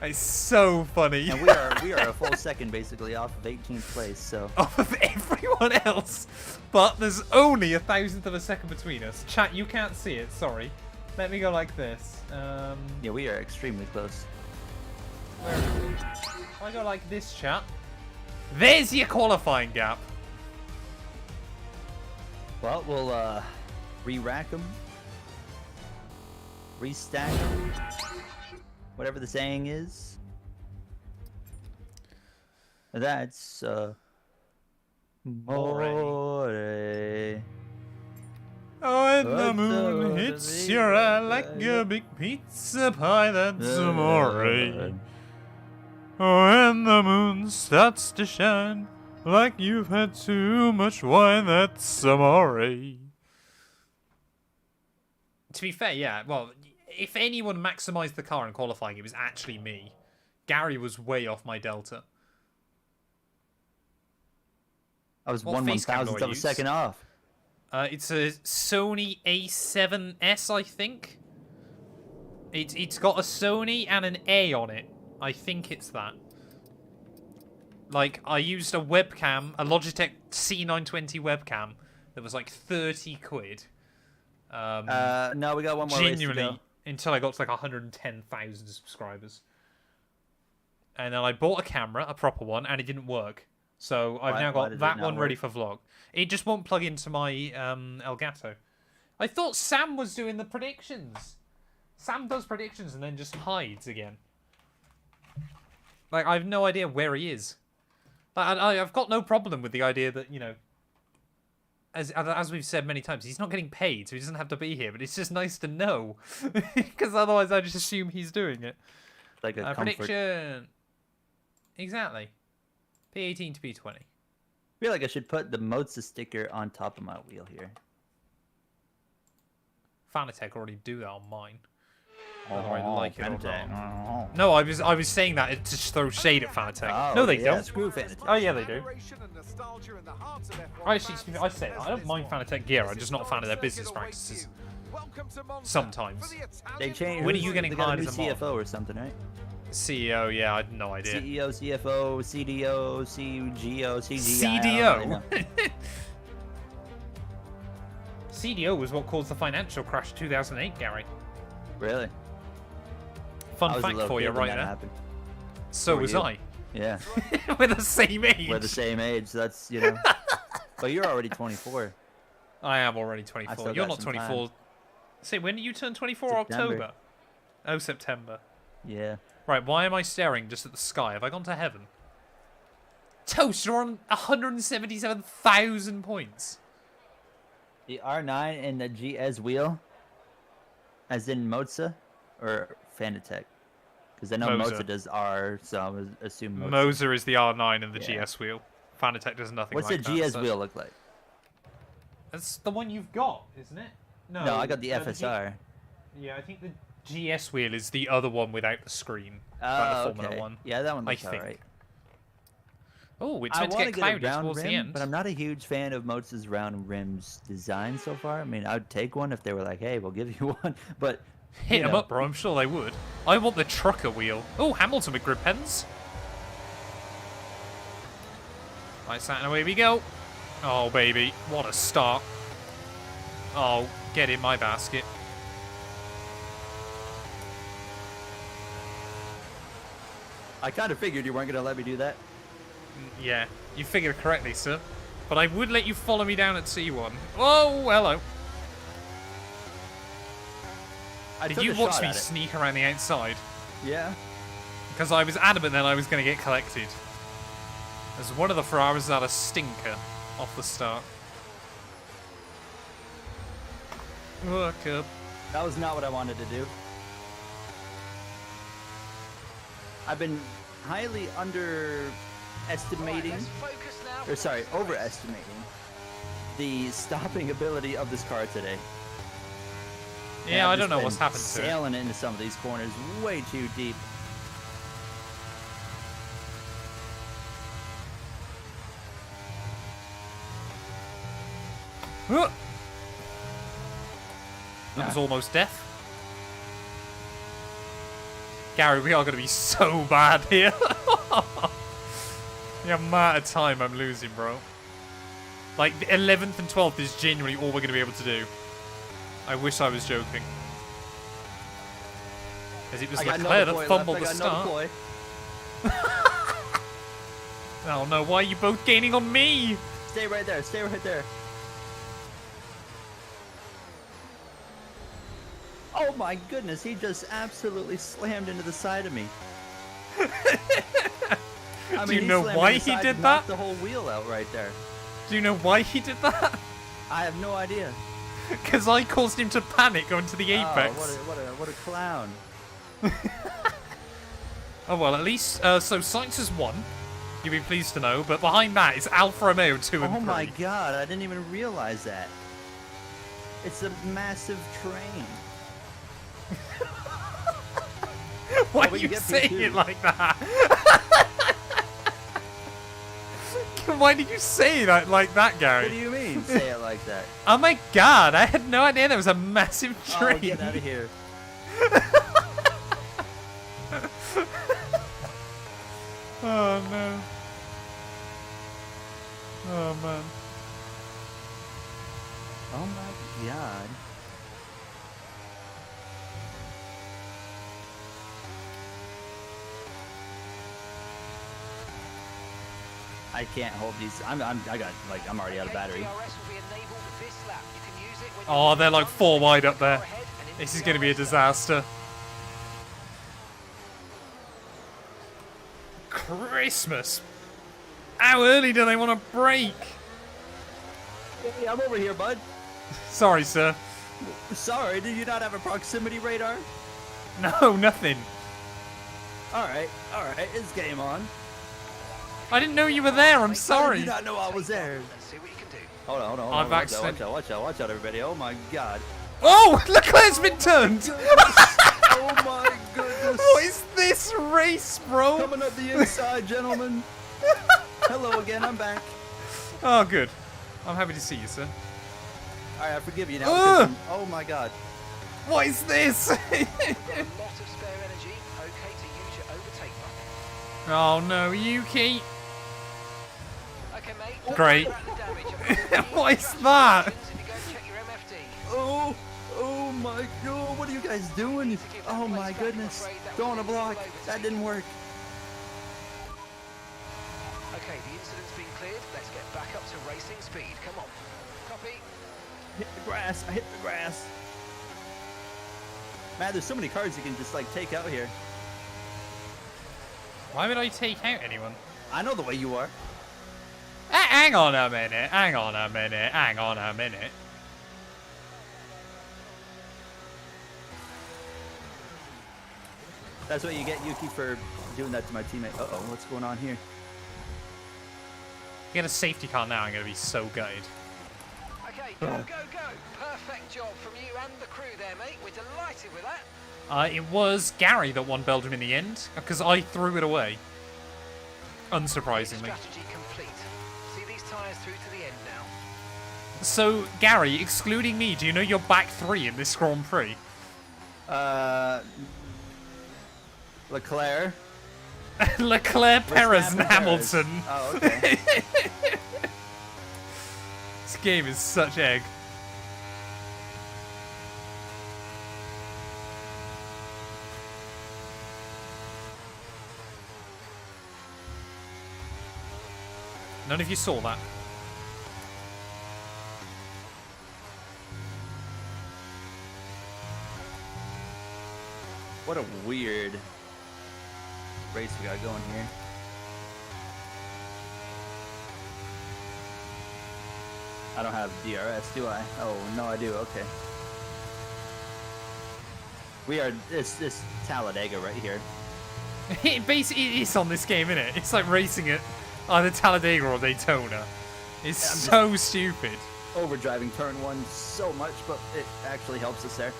It's so funny. And we are a full second basically off of 18th place, so Off of everyone else, but there's only a 1,000th of a second between us. Chat, you can't see it. Sorry. Let me go like this. yeah, we are extremely close. Where is it? If I go like this, chat. There's your qualifying gap. Well, we'll re-rack them, restack them, whatever the saying is. That's more. Oh, and the But moon the hits your eye like a big pizza pie. That's amore. Oh, and the moon starts to shine like you've had too much wine. That's amore. To be fair, yeah. Well, if anyone maximized the car in qualifying, it was actually me. Gary was way off my delta. I was What face cam do 1/1000th I of a use? second off. It's a Sony A7S, I think. It's got a Sony and an A on it. I think it's that. Like, I used a webcam, a Logitech C920 webcam that was like 30 quid. No, we got one more race to Genuinely, go. until I got to like 110,000 subscribers. And then I bought a camera, a proper one, and it didn't work. So I've now Why got did it that not one ready work? for vlog. It just won't plug into my Elgato. I thought Sam was doing the predictions. Sam does predictions and then just hides again. Like, I have no idea where he is. Like, I've got no problem with the idea that, you know, as we've said many times, he's not getting paid, so he doesn't have to be here. But it's just nice to know, because otherwise I just assume he's doing it. Like a comfort. Prediction. Exactly. P18 to P20. I feel like I should put the Mozza sticker on top of my wheel here. Fanatec already do that on mine. Whether I like it or Fanatec. not. No, I was saying that to just throw shade at Fanatec. Oh, No, they yeah, don't. Screw Fanatec. Oh yeah, they do. I say that. I don't mind Fanatec gear. I'm just not a fan of their business practices. Sometimes. They changed. When are you getting they got hired a new as a mod? CFO or something, right? CEO, yeah, I had no idea. CEO, CFO, CDO, CGO, CGI. I don't really know. CDO. CDO was what caused the financial crash of 2008, Gary. Really? I Fun was a fact little for you kid when right that there. happened. So were was you? I. Yeah, We're the same age. we're the same age. So that's, you know. But you're already 24. I am already I 24. still You're got not some 24. Say, when did you turn 24? September. October? Oh, September. Yeah. Right, why am I staring just at the sky? Have I gone to heaven? Toast, you're on 177,000 points. The R9 and the GS wheel, as in Mozza, or Fanatec? Because I know Mozza. Mozza does R, so I would assume Mozza. Moser is the R9 and the Yeah. GS wheel. Fanatec does nothing What's like the that. GS so- wheel look like? That's the one you've got, isn't it? No, I got the G- FSR. Yeah, I think the GS wheel is the other one without the screen. Oh, like the Formula okay. 1. Yeah, that one I looks think. alright. Oh, it's I meant to want get to cloudy get a round towards rim, the end. but I'm not a huge fan of Mozza's round rims design so far. I mean, I'd take one if they were like, "Hey, we'll give you one," but Hit you them know. up, bro. I'm sure they would. I want the trucker wheel. Oh, Hamilton with grip pens. Right, Sat, and away we go. Oh, baby. What a start. Oh, get in my basket. I kind of figured you weren't gonna let me do that. Yeah, you figured correctly, sir. But I would let you follow me down at C1. Oh, hello. I Did took you a watch shot me at it. sneak around the outside? Yeah. Because I was adamant that I was going to get collected. As one of the Ferraris had a stinker off the start. Look up. That was not what I wanted to do. I've been highly underestimating, Let's focus now for or the sorry, next race. overestimating the stopping ability of this car today. Yeah, I've I don't just know been what's happened to it. sailing into some of these corners way too deep. Huh. That was almost death. Gary, we are going to be so bad here. The amount of time I'm losing, bro. Like, the 11th and 12th is genuinely all we're going to be able to do. I wish I was joking. Because it was Leclerc that fumbled the start. Oh no, why are you both gaining on me? Stay right there, stay right there. Oh my goodness, he just absolutely slammed into the side of me. I Do you he know slammed why into the he side, did knocked that? the whole wheel out right there. Do you know why he did that? I have no idea. Because I caused him to panic going to the apex. Oh, what a clown. Oh well, at least, so Sykes has won. You'll be pleased to know, but behind that is Alfa Romeo 2 and 3. Oh my god, I didn't even realize that. It's a massive train. Why Oh, are we you can get saying P2. it like that? Why did you say that like that, Gary? What do you mean, say it like that? Oh my god, I had no idea there was a massive train. Oh, get out of here. Oh no. Oh man. Oh my god. I can't hold these. I'm already out of battery. DRS will be enabled this lap. You can use it when Oh, you're they're like 4 wide up there. Go ahead and into This is the going to be a DRS zone. disaster. Christmas. How early do they want to break? Hey, I'm over here, bud. Sorry, sir. Sorry, did you not have a proximity radar? No, nothing. Alright, it's game on. I didn't know you were there. I'm How did sorry. you not know I was there? Let's see what you can do. Hold on. I've Watch accident- out, watch out, everybody. Oh my god. Oh, Leclerc's been turned. Oh my goodness. What is this race, bro? Coming up the inside, gentlemen. Hello again, I'm back. Oh, good. I'm happy to see you, sir. Alright, I forgive you now. Ugh. Oh my god. What is this? A lot of spare energy. Okay to use your overtake button. Oh no, Yuki. Okay, mate. Great. Track the damage. What is that? If you go check your MFD. Oh my god, what are you guys doing? Oh my goodness. Throwing a block. That didn't work. Okay, the incident's been cleared. Let's get back up to racing speed. Come on. Copy. Hit the grass. I hit the grass. Man, there's so many cars you can just like take out here. Why would I take out anyone? I know the way you are. Hang on a minute. Hang on a minute. That's what you get, Yuki, for doing that to my teammate. Uh-oh, what's going on here? Get a safety car now. I'm going to be so gutted. Okay, go. Perfect job from you and the crew there, mate. We're delighted with that. It was Gary that won Belgium in the end, because I threw it away. Unsurprisingly. Strategy complete. See these tyres through to the end now. So, Gary, excluding me, do you know you're back 3 in this Grand Prix? Leclerc. Leclerc, Perez, and Verstappen, Perez. Hamilton. Oh, okay. This game is such egg. None of you saw that. What a weird race we got going here. I don't have DRS, do I? Oh, no, I do. Okay. We are this Talladega right here. It basically is on this game, isn't it? It's like racing at either Talladega or Daytona. It's so stupid. Overdriving turn 1 so much, but it actually helps us there.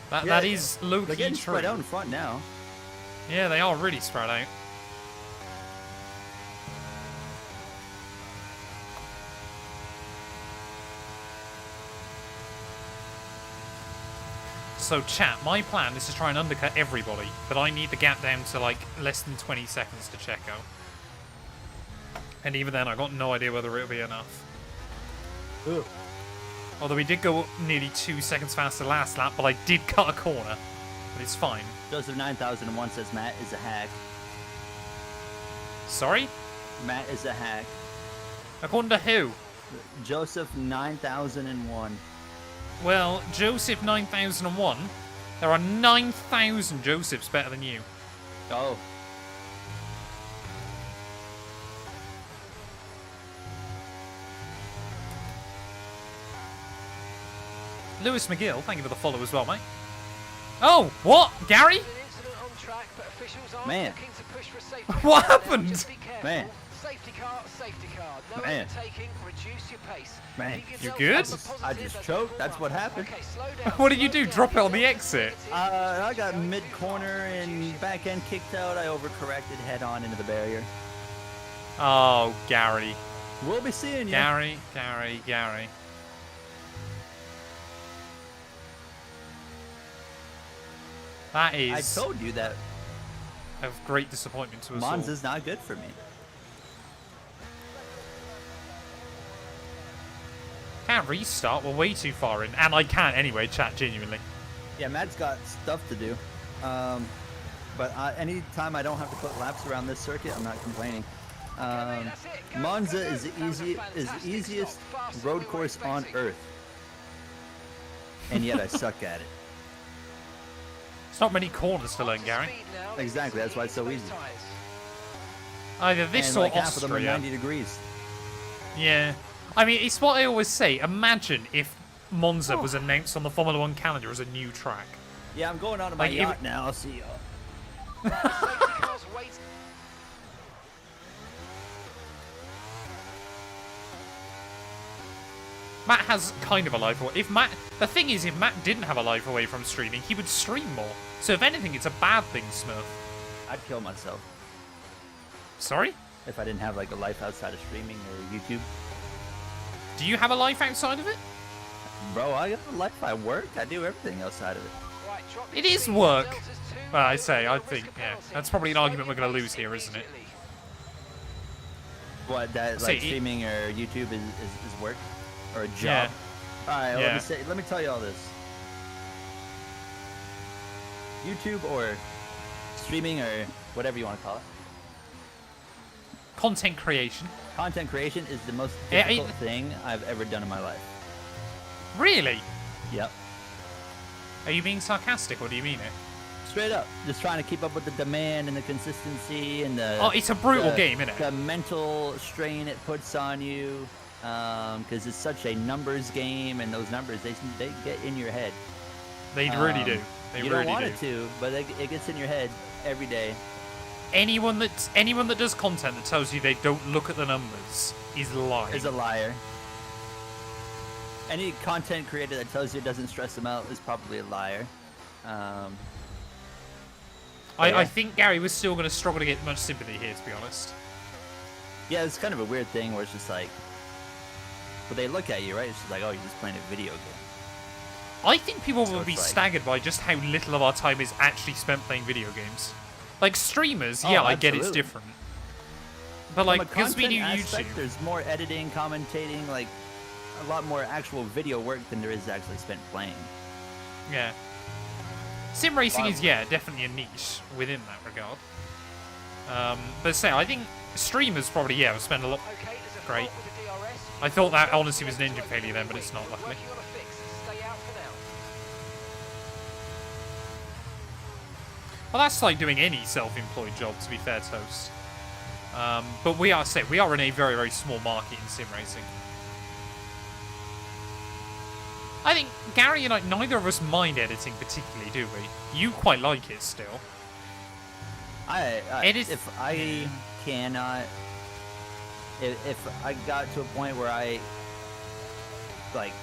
That is low-key They're getting true. spread out in front now. Yeah, they are really spread out. So chat, my plan is to try and undercut everybody, but I need the gap down to like less than 20 seconds to check out. And even then, I got no idea whether it'll be enough. Ugh. Although we did go nearly 2 seconds faster last lap, but I did cut a corner. But it's fine. Joseph 9001 says Matt is a hack. Sorry? Matt is a hack. According to who? Joseph 9001. Well, Joseph 9001. There are 9,000 Josephs better than you. Oh. Lewis McGill, thank you for the follow as well, mate. Oh, what? Gary? An incident on track, but officials aren't Man. looking to push for safety What car now. happened? Just be careful. Man. Safety car, safety car. No Man. overtaking, reduce your pace. Man. Keep You yourself good? on the positive I just as choked. we That's move what on. happened. Okay, slow down, What did you slow do? down. Drop it on the Get exit? I got mid-corner and back end kicked out. I overcorrected head-on into the barrier. Oh, Gary. We'll be seeing you. Gary. That I is told you that of great disappointment to us all. Monza's not good for me. Can't restart, we're way too far in. And I can't anyway, chat, genuinely. Yeah, Matt's got stuff to do. But any time I don't have to put laps around this circuit, I'm not complaining. Monza is the easiest road course on earth. And yet I suck at it. It's not many corners to learn, Gary. Exactly, that's why it's so easy. Either this And or like half of them are Austria. 90 degrees. Yeah. I mean, it's what I always say. Imagine if Monza was announced on the Formula 1 calendar as a new track. Yeah, I'm going on to my Like, yacht now. I'll see y'all. Matt has kind of a life away. The thing is, if Matt didn't have a life away from streaming, he would stream more. So if anything, it's a bad thing, Smurf. I'd kill myself Sorry? if I didn't have like a life outside of streaming or YouTube. Do you have a life outside of it? Bro, I got a life. I work. I do everything outside of it. It is work. Well, I think, yeah. That's probably an argument we're going to lose here, isn't it? What, that See, like streaming or YouTube is work or a job? Yeah. All right, Yeah. let me tell you all this. YouTube or streaming or whatever you want to call it. Content creation. Content creation is the most Yeah, difficult thing I've ever done in my life. Really? Yep. Are you being sarcastic, or do you mean it? Straight up, just trying to keep up with the demand and the consistency and the. Oh, it's a brutal the- game, isn't it? The mental strain it puts on you, because it's such a numbers game, and those numbers they get in your head. They really do. They you really don't want do. it to, but it gets in your head every day. Anyone that does content that tells you they don't look at the numbers is lying. Is a liar. Any content creator that tells you it doesn't stress them out is probably a liar. I think Gary was still going to struggle to get much sympathy here, to be honest. Yeah, it's kind of a weird thing where it's just like, but they look at you, right? It's just like, oh, you're just playing a video game. I think people So will be it's like- staggered by just how little of our time is actually spent playing video games. Like streamers, Oh, yeah, I get it's absolutely. different. But From like, a because we do content aspect, YouTube, there's more editing, commentating, like a lot more actual video work than there is actually spent playing. yeah. Sim racing Wow. is, yeah, definitely a niche within that regard. But say, I think streamers probably, yeah, will spend a lot. Okay, there's a Great. fault with the DRS. I thought that honestly was an engine failure then, but it's not, luckily. Working on a fix. Stay out for now. Well, that's like doing any self-employed job, to be fair, Toast. But we are in a very, very small market in sim racing. I think Gary and I, neither of us mind editing particularly, do we? You quite like it still. If I cannot, if I got to a point where I like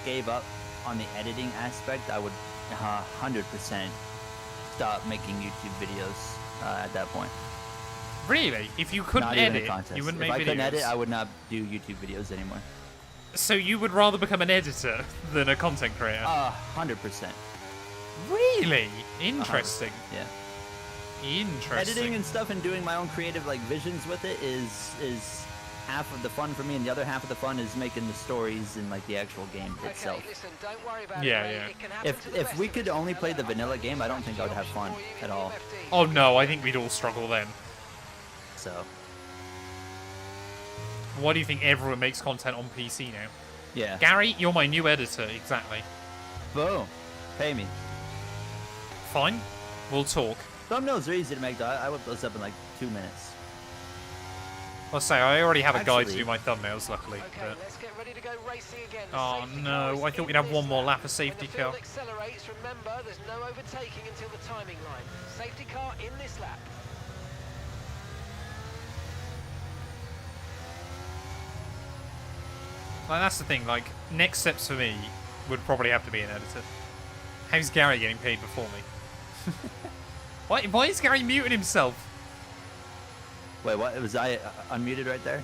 gave up on the editing aspect, I would 100% stop making YouTube videos at that point. Really? If you couldn't Not even a edit, contest. you wouldn't if make I videos? couldn't edit, I would not do YouTube videos anymore. So you would rather become an editor than a content creator? 100%. Really? Interesting. Yeah. Interesting. Editing and stuff and doing my own creative like visions with it is half of the fun for me, and the other half of the fun is making the stories and like the actual game itself. Okay, listen, don't worry about Yeah, it, mate. yeah. It can happen to the If best we of could us. only play the Hello, vanilla game, I don't think I would have fun for you in at the all. UFD. Oh no, I think we'd all struggle then. So, Why do you think everyone makes content on PC now? yeah. Gary, you're my new editor, exactly. Boom. Pay me. Fine, we'll talk. Thumbnails are easy to make, though. I whip those up in like 2 minutes. I'll say, I already have a guide to Actually- do my thumbnails, luckily. Okay, But... let's get ready to go racing again. The Oh safety no, car is I thought in we'd have this one more lap of When safety the car. field accelerates, remember, there's no overtaking until the timing line. Safety car in this lap. Like, that's the thing, like, next steps for me would probably have to be an editor. How's Gary getting paid before me? Why is Gary muting himself? Wait, what? Was I unmuted right there?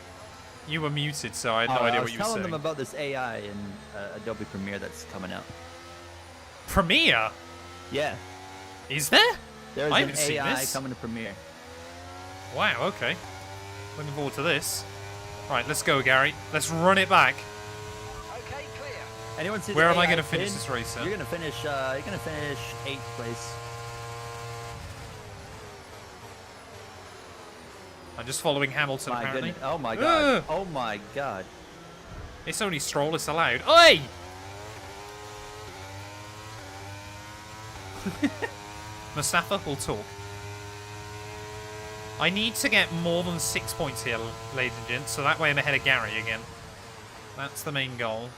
You were muted, so I had no I idea was what you were telling saying. them about this AI in Adobe Premiere that's coming out. Premiere? Yeah. Is there? There's I an haven't seen AI this. coming to Premiere. Wow, okay. Looking forward to this. Right, let's go, Gary. Let's run it back. Okay, clear. Anyone see Where the am I AI going to finish pin? this race, sir? You're gonna finish 8th place. I'm just following Hamilton, My apparently. goodness. Oh my god. Ugh. Oh my god. It's only Stroll, it's allowed. Oi! Mustafa, we'll talk. I need to get more than 6 points here, ladies and gents, so that way I'm ahead of Gary again. That's the main goal.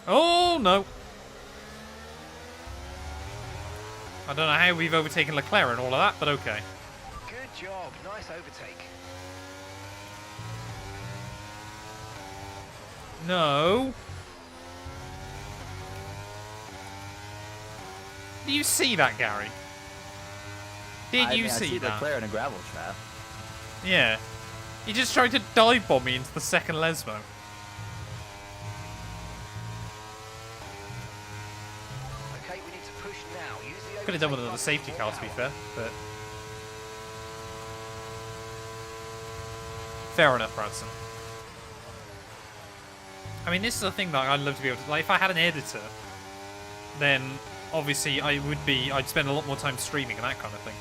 Oh, no. I don't know how we've overtaken Leclerc and all of that, but okay. Good job. Nice overtake. No. Do you see that, Gary? Did you I see see that? Leclerc in a gravel trap. Yeah. He just tried to dive bomb me into the second Lesmo. Okay, we need to push now. Use the Could have done with overtake another button safety for car, to be power. fair, but... Fair enough, Bradson. I mean, this is the thing that I'd love to be able to... Like, if I had an editor, then obviously I'd spend a lot more time streaming and that kind of thing.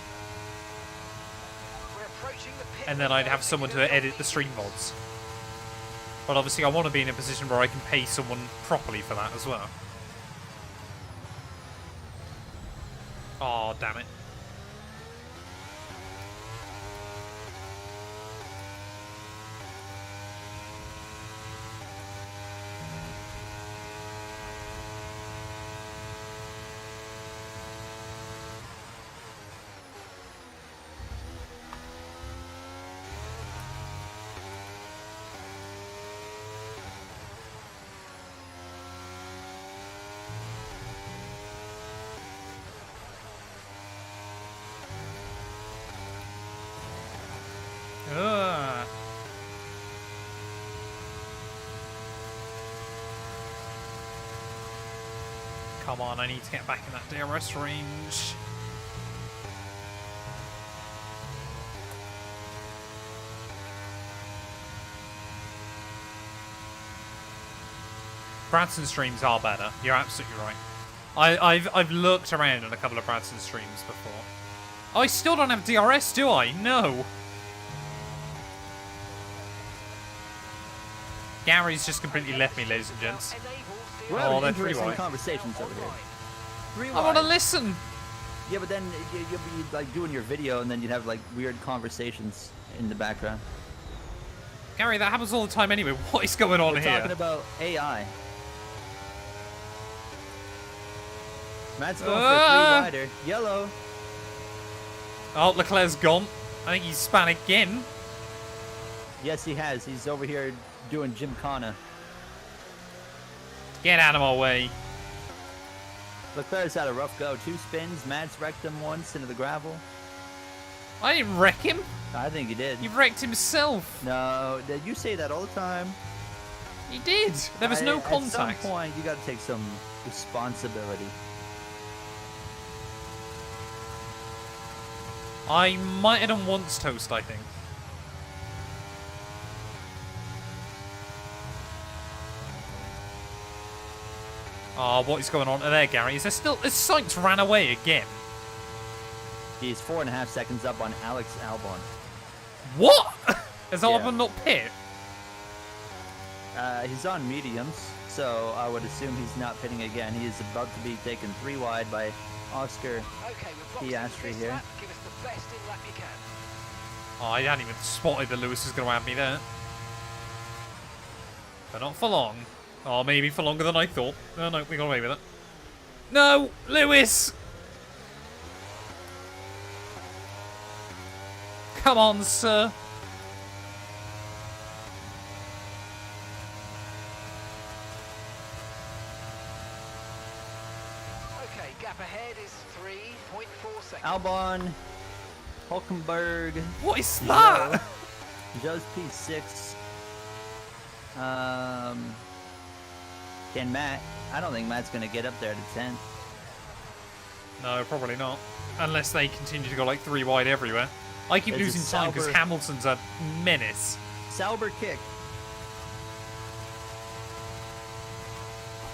We're approaching the pit And then I'd window. have someone to edit the stream VODs. But obviously I want to be in a position where I can pay someone properly for that as well. Oh, damn it. Ugh. Come on, I need to get back in that DRS range. Bradson streams are better. You're absolutely right. I've looked around on a couple of Bradson streams before. Oh, I still don't have DRS, do I? No. Gary's just completely left me, ladies and gents. We're Oh, having they're three interesting wide. conversations over here. Three I want to wide. listen. Yeah, but then you'll be like doing your video, and then you'd have like weird conversations in the background. Gary, that happens all the time anyway. What is going on We're here? talking about AI. Matt's going for a three-wider. Yellow. Oh, Leclerc's gone. I think he's span again. Yes, he has. He's over here doing Gymkhana. Get out of my way. Leclerc's had a rough go. 2 spins. Matt's wrecked him once into the gravel. I didn't wreck him. I think he did. He wrecked himself. No, you say that all the time. He did. There was no contact. At some point, you got to take some responsibility. I might have done once toast, I think. Oh, what is going on there, Gary? Is there still... Sainz ran away again. He's 4.5 seconds up on Alex Albon. What? Has Yeah. Albon not pit? He's on mediums, so I would assume he's not pitting again. He is about to be taken 3 wide by Oscar Okay, we've Piastri here. Give us the best in lap you can. Oh, I hadn't even spotted that Lewis is going to have me there. But not for long. Oh, maybe for longer than I thought. Oh, no, we got away with it. No, Lewis! Come on, sir. Okay, gap ahead is 3.4 seconds. Albon, Hulkenberg, What is that? Joe's P6. Can Matt? I don't think Matt's going to get up there to 10th. No, probably not. Unless they continue to go like 3 wide everywhere. I keep There's a losing time because Sauber- Hamilton's a menace. Sauber kick.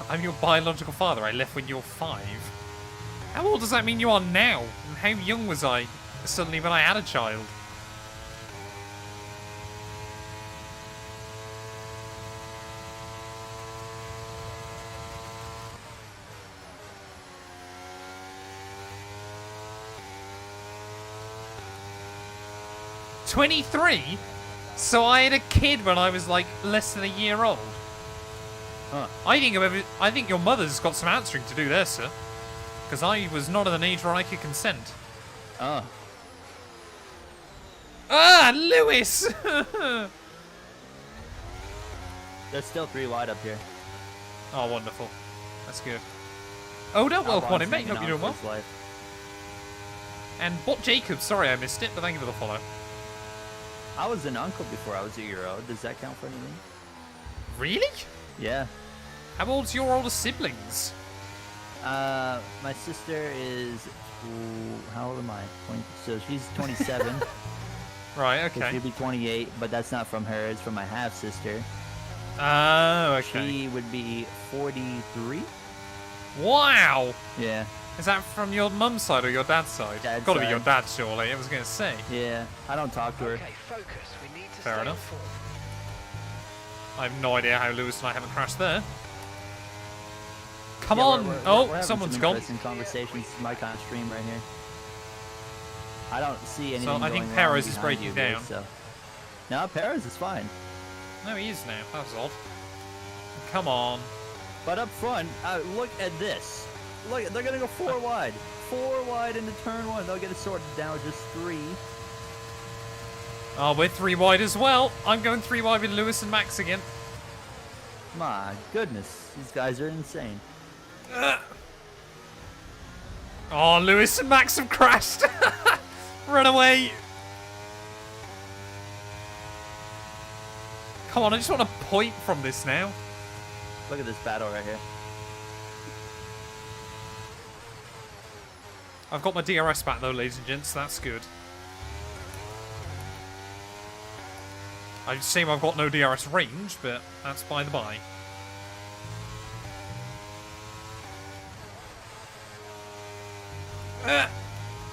I'm your biological father. I left when you're 5. How old does that mean you are now? And how young was I suddenly when I had a child? "23? So I had a kid when I was like less than a year old." Huh. I think your mother's got some answering to do there, sir. Because I was not at an age where I could consent. Oh. Ah, Lewis! There's still 3 wide up here. Oh, wonderful. That's good. Oh, no, well, come on in, mate. Albon's Hope you're doing hanging well. on for his life. And Bot Jacob, sorry I missed it, but thank you for the follow. I was an uncle before I was a year old. Does that count for anything? Really? Yeah. How old's your older siblings? My sister is. How old am I? 20, so she's 27. Right, So okay. she'd be 28, but that's not from her. It's from my half sister. Oh, okay. She would be 43. Wow! Yeah. Is that from your mum's side or your dad's side? Dad's Gotta be side. your dad's, surely. I was gonna say. Yeah. I don't talk to her. Okay, focus. We need to Fair stay enough. on form. I have no idea how Lewis and I haven't crashed there. Come Yeah, on! we're Oh, having someone's some gone. interesting conversations. This is my kind of stream right here. I don't see anything. I think going wrong Perez is behind breaking you here, down. So. No, Perez is fine. No, he is now. That was odd. Come on. But up front, look at this. Look, they're gonna go 4 wide. 4 wide into turn 1. They'll get it sorted down with just 3. Oh, we're 3 wide as well. I'm going 3 wide with Lewis and Max again. My goodness, these guys are insane. Oh, Lewis and Max have crashed. Run away. Come on, I just want a point from this now. Look at this battle right here. I've got my DRS back though, ladies and gents. That's good. I seem I've got no DRS range, but that's by the by.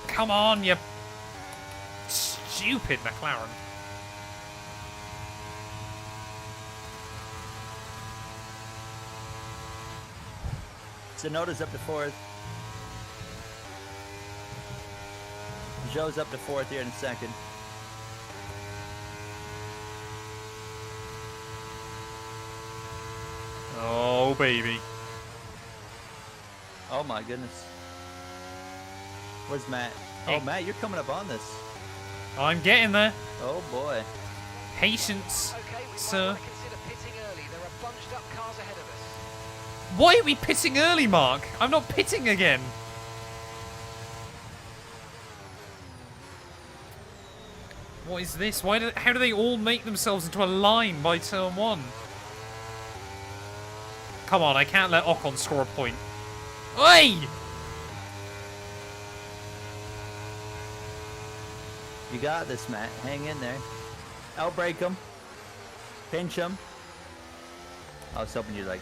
Come on, you stupid McLaren. Sonoda's up to 4th. Joe's up to 4th here in a second. Oh, baby. Oh my goodness. Where's Matt? Hey. Oh, Matt, you're coming up on this. I'm getting there. Oh boy. Patience, Okay, we might sir. want to consider pitting early. There are bunched up cars ahead of us. Why are we pitting early, Mark? I'm not pitting again. What is this? How do they all make themselves into a line by turn 1? Come on, I can't let Ocon score a point. Oi! You got this, Matt. Hang in there. Outbreak him. Pinch him. I was hoping you'd like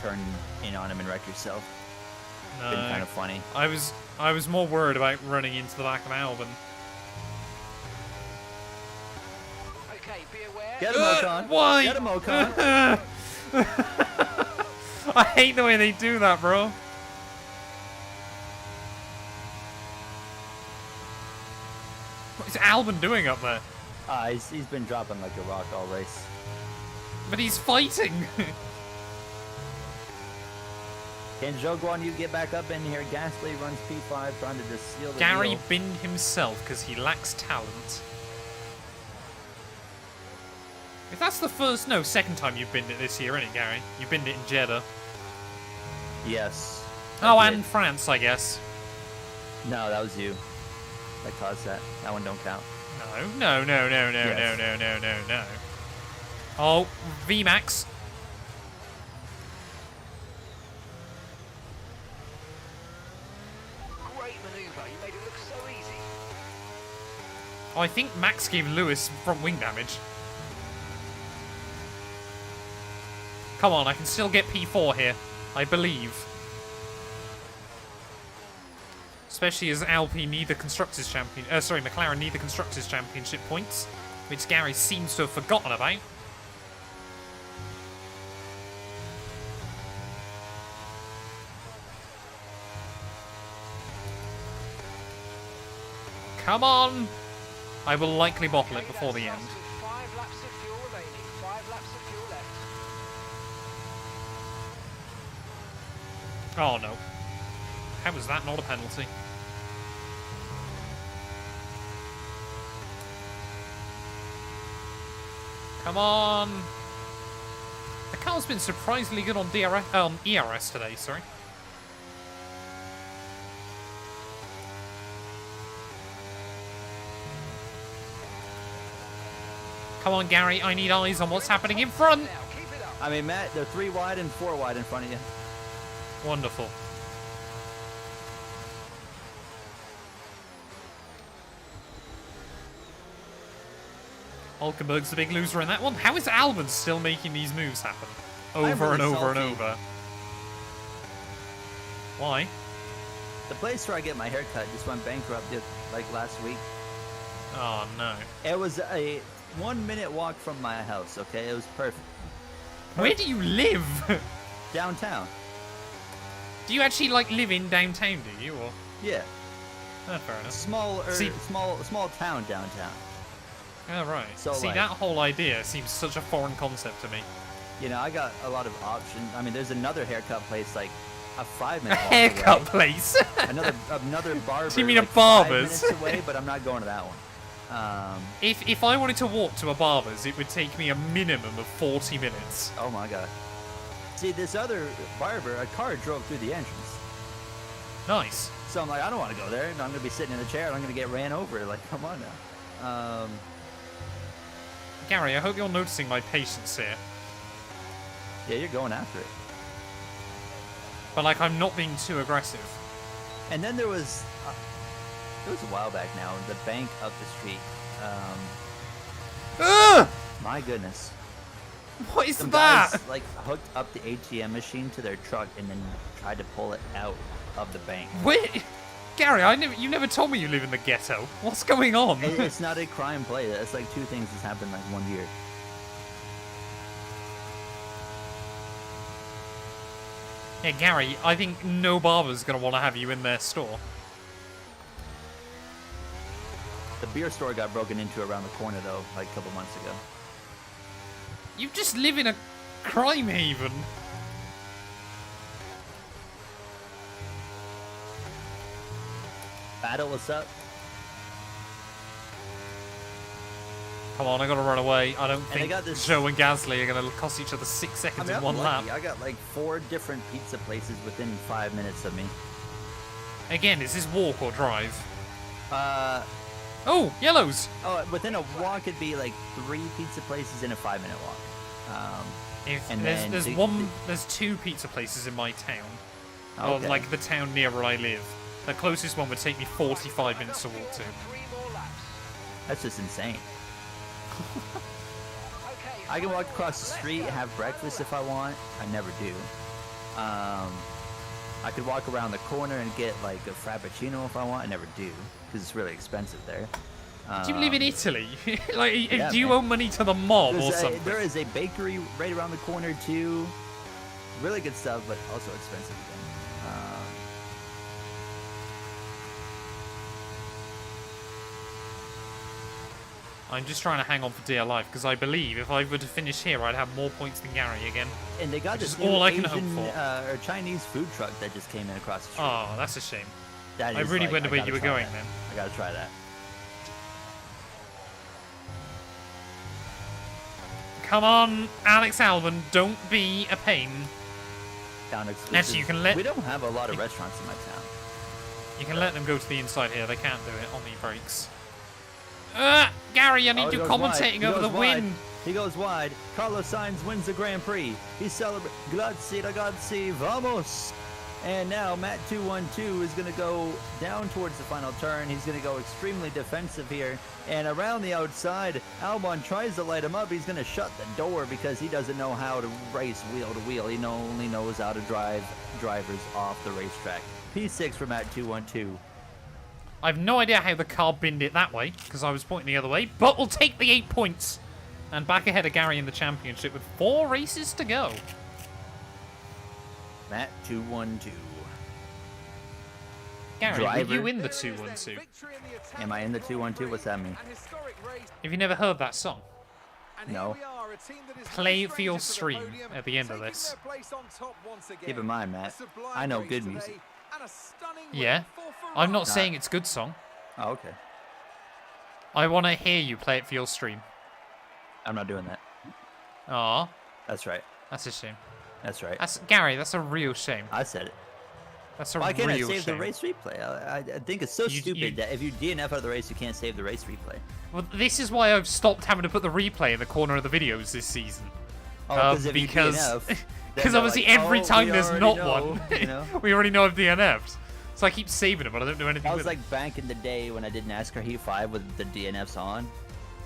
turn in on him and wreck yourself. No. Been kind of funny. I was more worried about running into the back of Albon. Okay, be aware. Get him, Ocon. Why? Get him, Ocon. I hate the way they do that, bro. What is Albon doing up there? He's been dropping like a rock all race. But he's fighting. Can Joguan, you get back up in here? Gasly runs P5 trying to just seal the Gary deal. binned himself because he lacks talent. If that's the second time you've binned it this year, isn't it, Gary? You binned it in Jeddah. Yes. Oh, I and did. France, I guess. No, that was you. That caused that. That one don't count. No. Yes. No. Oh, VMAX. Great maneuver. You made it look so easy. Oh, I think Max gave Lewis front wing damage. Come on, I can still get P4 here. I believe. Especially as Alpine need the Constructors' Champion... McLaren need the Constructors' Championship points, which Gary seems to have forgotten about. Come on! I will likely bottle it before the end. 5 laps of fuel remaining. 5 laps of fuel left. Oh no. How was that not a penalty? Come on! The car's been surprisingly good on ERS today, sorry. Come on, Gary, I need eyes on what's happening in front! Now, keep it up. I mean, Matt, they're 3 wide and 4 wide in front of you. Wonderful. Hulkenberg's the big loser in that one. How is Albon still making these moves happen? Over and really over and salty. over. Why? The place where I get my hair cut just went bankrupt like last week. Oh no. It was a 1-minute walk from my house, okay? It was perfect. Where do you live? Downtown. Do you actually like live in downtown, do you? Or Yeah. fair enough. Small town downtown. Oh right. So, See, like- that whole idea seems such a foreign concept to me. You know, I got a lot of options. I mean, there's another haircut place like a 5-minute walk Haircut away. place. Another barber. Do you mean like a barber's? 5 minutes away, but I'm not going to that one. If I wanted to walk to a barber's, it would take me a minimum of 40 minutes. Oh my god. See, this other barber, a car drove through the entrance. Nice. So I'm like, I don't want to go there. I'm going to be sitting in a chair and I'm going to get ran over. Like, come on now. Gary, I hope you're noticing my patience here. Yeah, you're going after it. But like, I'm not being too aggressive. And then there was a while back now, the bank up the street. My goodness. What is Some that? guys like hooked up the ATM machine to their truck and then tried to pull it out of the bank. Wait, Gary, you never told me you live in the ghetto. What's going on? It's not a crime play. It's like 2 things that's happened like 1 year. Yeah, Gary, I think no barber's gonna want to have you in their store. The beer store got broken into around the corner though, like a couple months ago. You just live in a crime haven. Battle, what's up? Come on, I gotta run away. I don't I think got this- Joe and Gasly are gonna cost each other 6 I seconds mean, in I'm one lap. lucky. I got like 4 different pizza places within 5 minutes of me. Again, is this walk or drive? Oh, yellows. within a walk, it'd be like 3 pizza places in a 5-minute walk. And then There's 2 pizza places in my town. Okay. Or like the town near where I live. The closest one would take me 45 minutes to walk to. 3 more laps. That's just insane. Okay, I can walk final across the lap. street, Let's go. have breakfast if I want. I never do. I could walk around the corner and get like a frappuccino if I want. I never do because it's really expensive there. Do you live in Italy? Like, yeah, do you man. owe money to the mob or something? There is a bakery right around the corner too. Really good stuff, but also expensive again. I'm just trying to hang on for dear life because I believe if I were to finish here, I'd have more points than Gary again. And they got Which this is new all I can hope Asian for. or Chinese food truck that just came in across the street. Oh, that's a shame. That I is, really like, wondered I where gotta you were try going that. then. I gotta try that. Come on, Alex Albon, don't be a pain. Town exclusive. Actually, you can let- We don't have a lot of restaurants in my town. You can let them go to the inside here. They can't do it on the brakes. Gary, I need Oh, he you goes wide. commentating He over the goes wide. win. He goes wide. Carlos Sainz wins the Grand Prix. He's celebrating. Grazie ragazzi, vamos! And now Matt212 is going to go down towards the final turn. He's going to go extremely defensive here. And around the outside, Albon tries to light him up. He's going to shut the door because he doesn't know how to race wheel to wheel. He only knows how to drive drivers off the racetrack. P6 for Matt212. I have no idea how the car binned it that way because I was pointing the other way, but we'll take the 8 points. And back ahead of Gary in the championship with 4 races to go. Matt212. Gary, were Driver. you in the 212? Am I in the 212? What's that mean? Have you never heard that song? No. Play it for your stream at the end of this. Keep in mind, Matt, I know good music. Yeah? I'm not saying it's good song. Oh, okay. I want to hear you play it for your stream. I'm not doing that. Aw, That's right. that's a shame. That's right. Gary, that's a real shame. I said it. That's a Why can't I real save shame. the race replay? I think it's so stupid that if you DNF out of the race, you can't save the race replay. Well, this is why I've stopped having to put the replay in the corner of the videos this season. Oh, if you because DNF, then because they're obviously like, every "Oh, time we there's already not know," one, you know? we already know I've DNF'd. So I keep saving them, but I don't do anything That with was them. like back in the day when I did NASCAR Heat 5 with the DNFs on.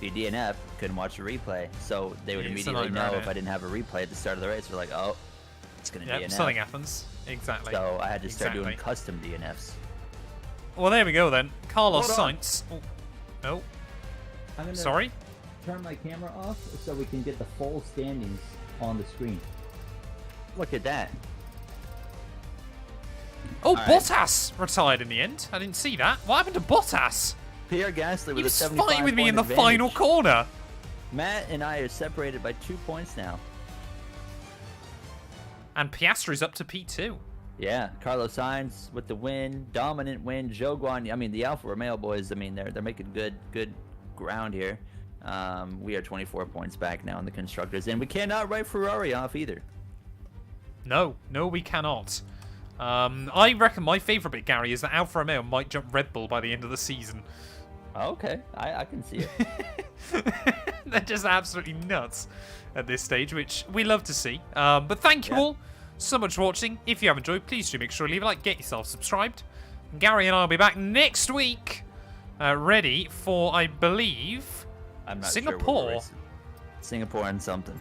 If you DNF, couldn't watch the replay, so they would Yeah, it's a immediately nightmare, know yeah. if I didn't have a replay at the start of the race. They're like, oh, it's gonna Yep, DNF. something happens. Exactly. So I had to start doing Exactly. custom DNFs. Well, there we go then. Carlos Hold on. Sainz. Oh, no. I'm gonna Sorry? turn my camera off so we can get the full standings on the screen. Look at that. Oh, All right. Bottas retired in the end. I didn't see that. What happened to Bottas? Pierre Gasly He with a was 75 fighting with me in point the final advantage. corner. Matt and I are separated by 2 points now. And Piastri's up to P2. Yeah, Carlos Sainz with the win, dominant win. Zhou Guan, I mean the Alfa Romeo boys. I mean they're making good ground here. We are 24 points back now in the constructors, and we cannot write Ferrari off either. No, we cannot. I reckon my favourite bit, Gary, is that Alfa Romeo might jump Red Bull by the end of the season. Okay, I can see it. They're just absolutely nuts at this stage, which we love to see. But thank you all so much for watching. If you have enjoyed, please do make sure to leave a like, get yourself subscribed. And Gary and I will be back next week, ready for, I believe, I'm not Singapore. Sure where we're racing. Singapore and something.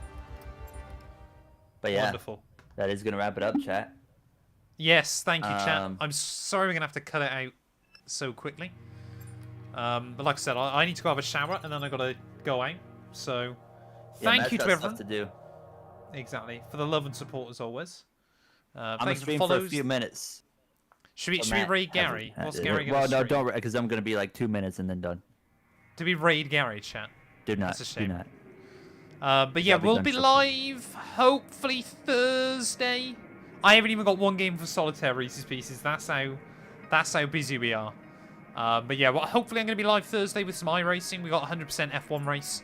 But yeah, Wonderful. that is gonna wrap it up, chat. Yes, thank you, chat. Um, I'm sorry we're going to have to cut it out so quickly. But like I said, I need to go have a shower, and then I got to go out. So, Yeah, thank Matt's you to got everyone. stuff to do. Exactly. For the love and support, as always. I'm gonna Thanks stream for for a follows. few minutes. Should we So raid Matt Gary? hasn't- What's Gary going Well, to no, stream? don't, because I'm gonna be like 2 minutes and then done. Do we raid Gary, chat? Do not. That's a Do shame. not. But yeah, That'll be we'll done be shortly. live hopefully Thursday. I haven't even got one game for Solitaire Reese's Pieces. That's how busy we are. But yeah, well, hopefully I'm going to be live Thursday with some iRacing. We got 100% F1 race.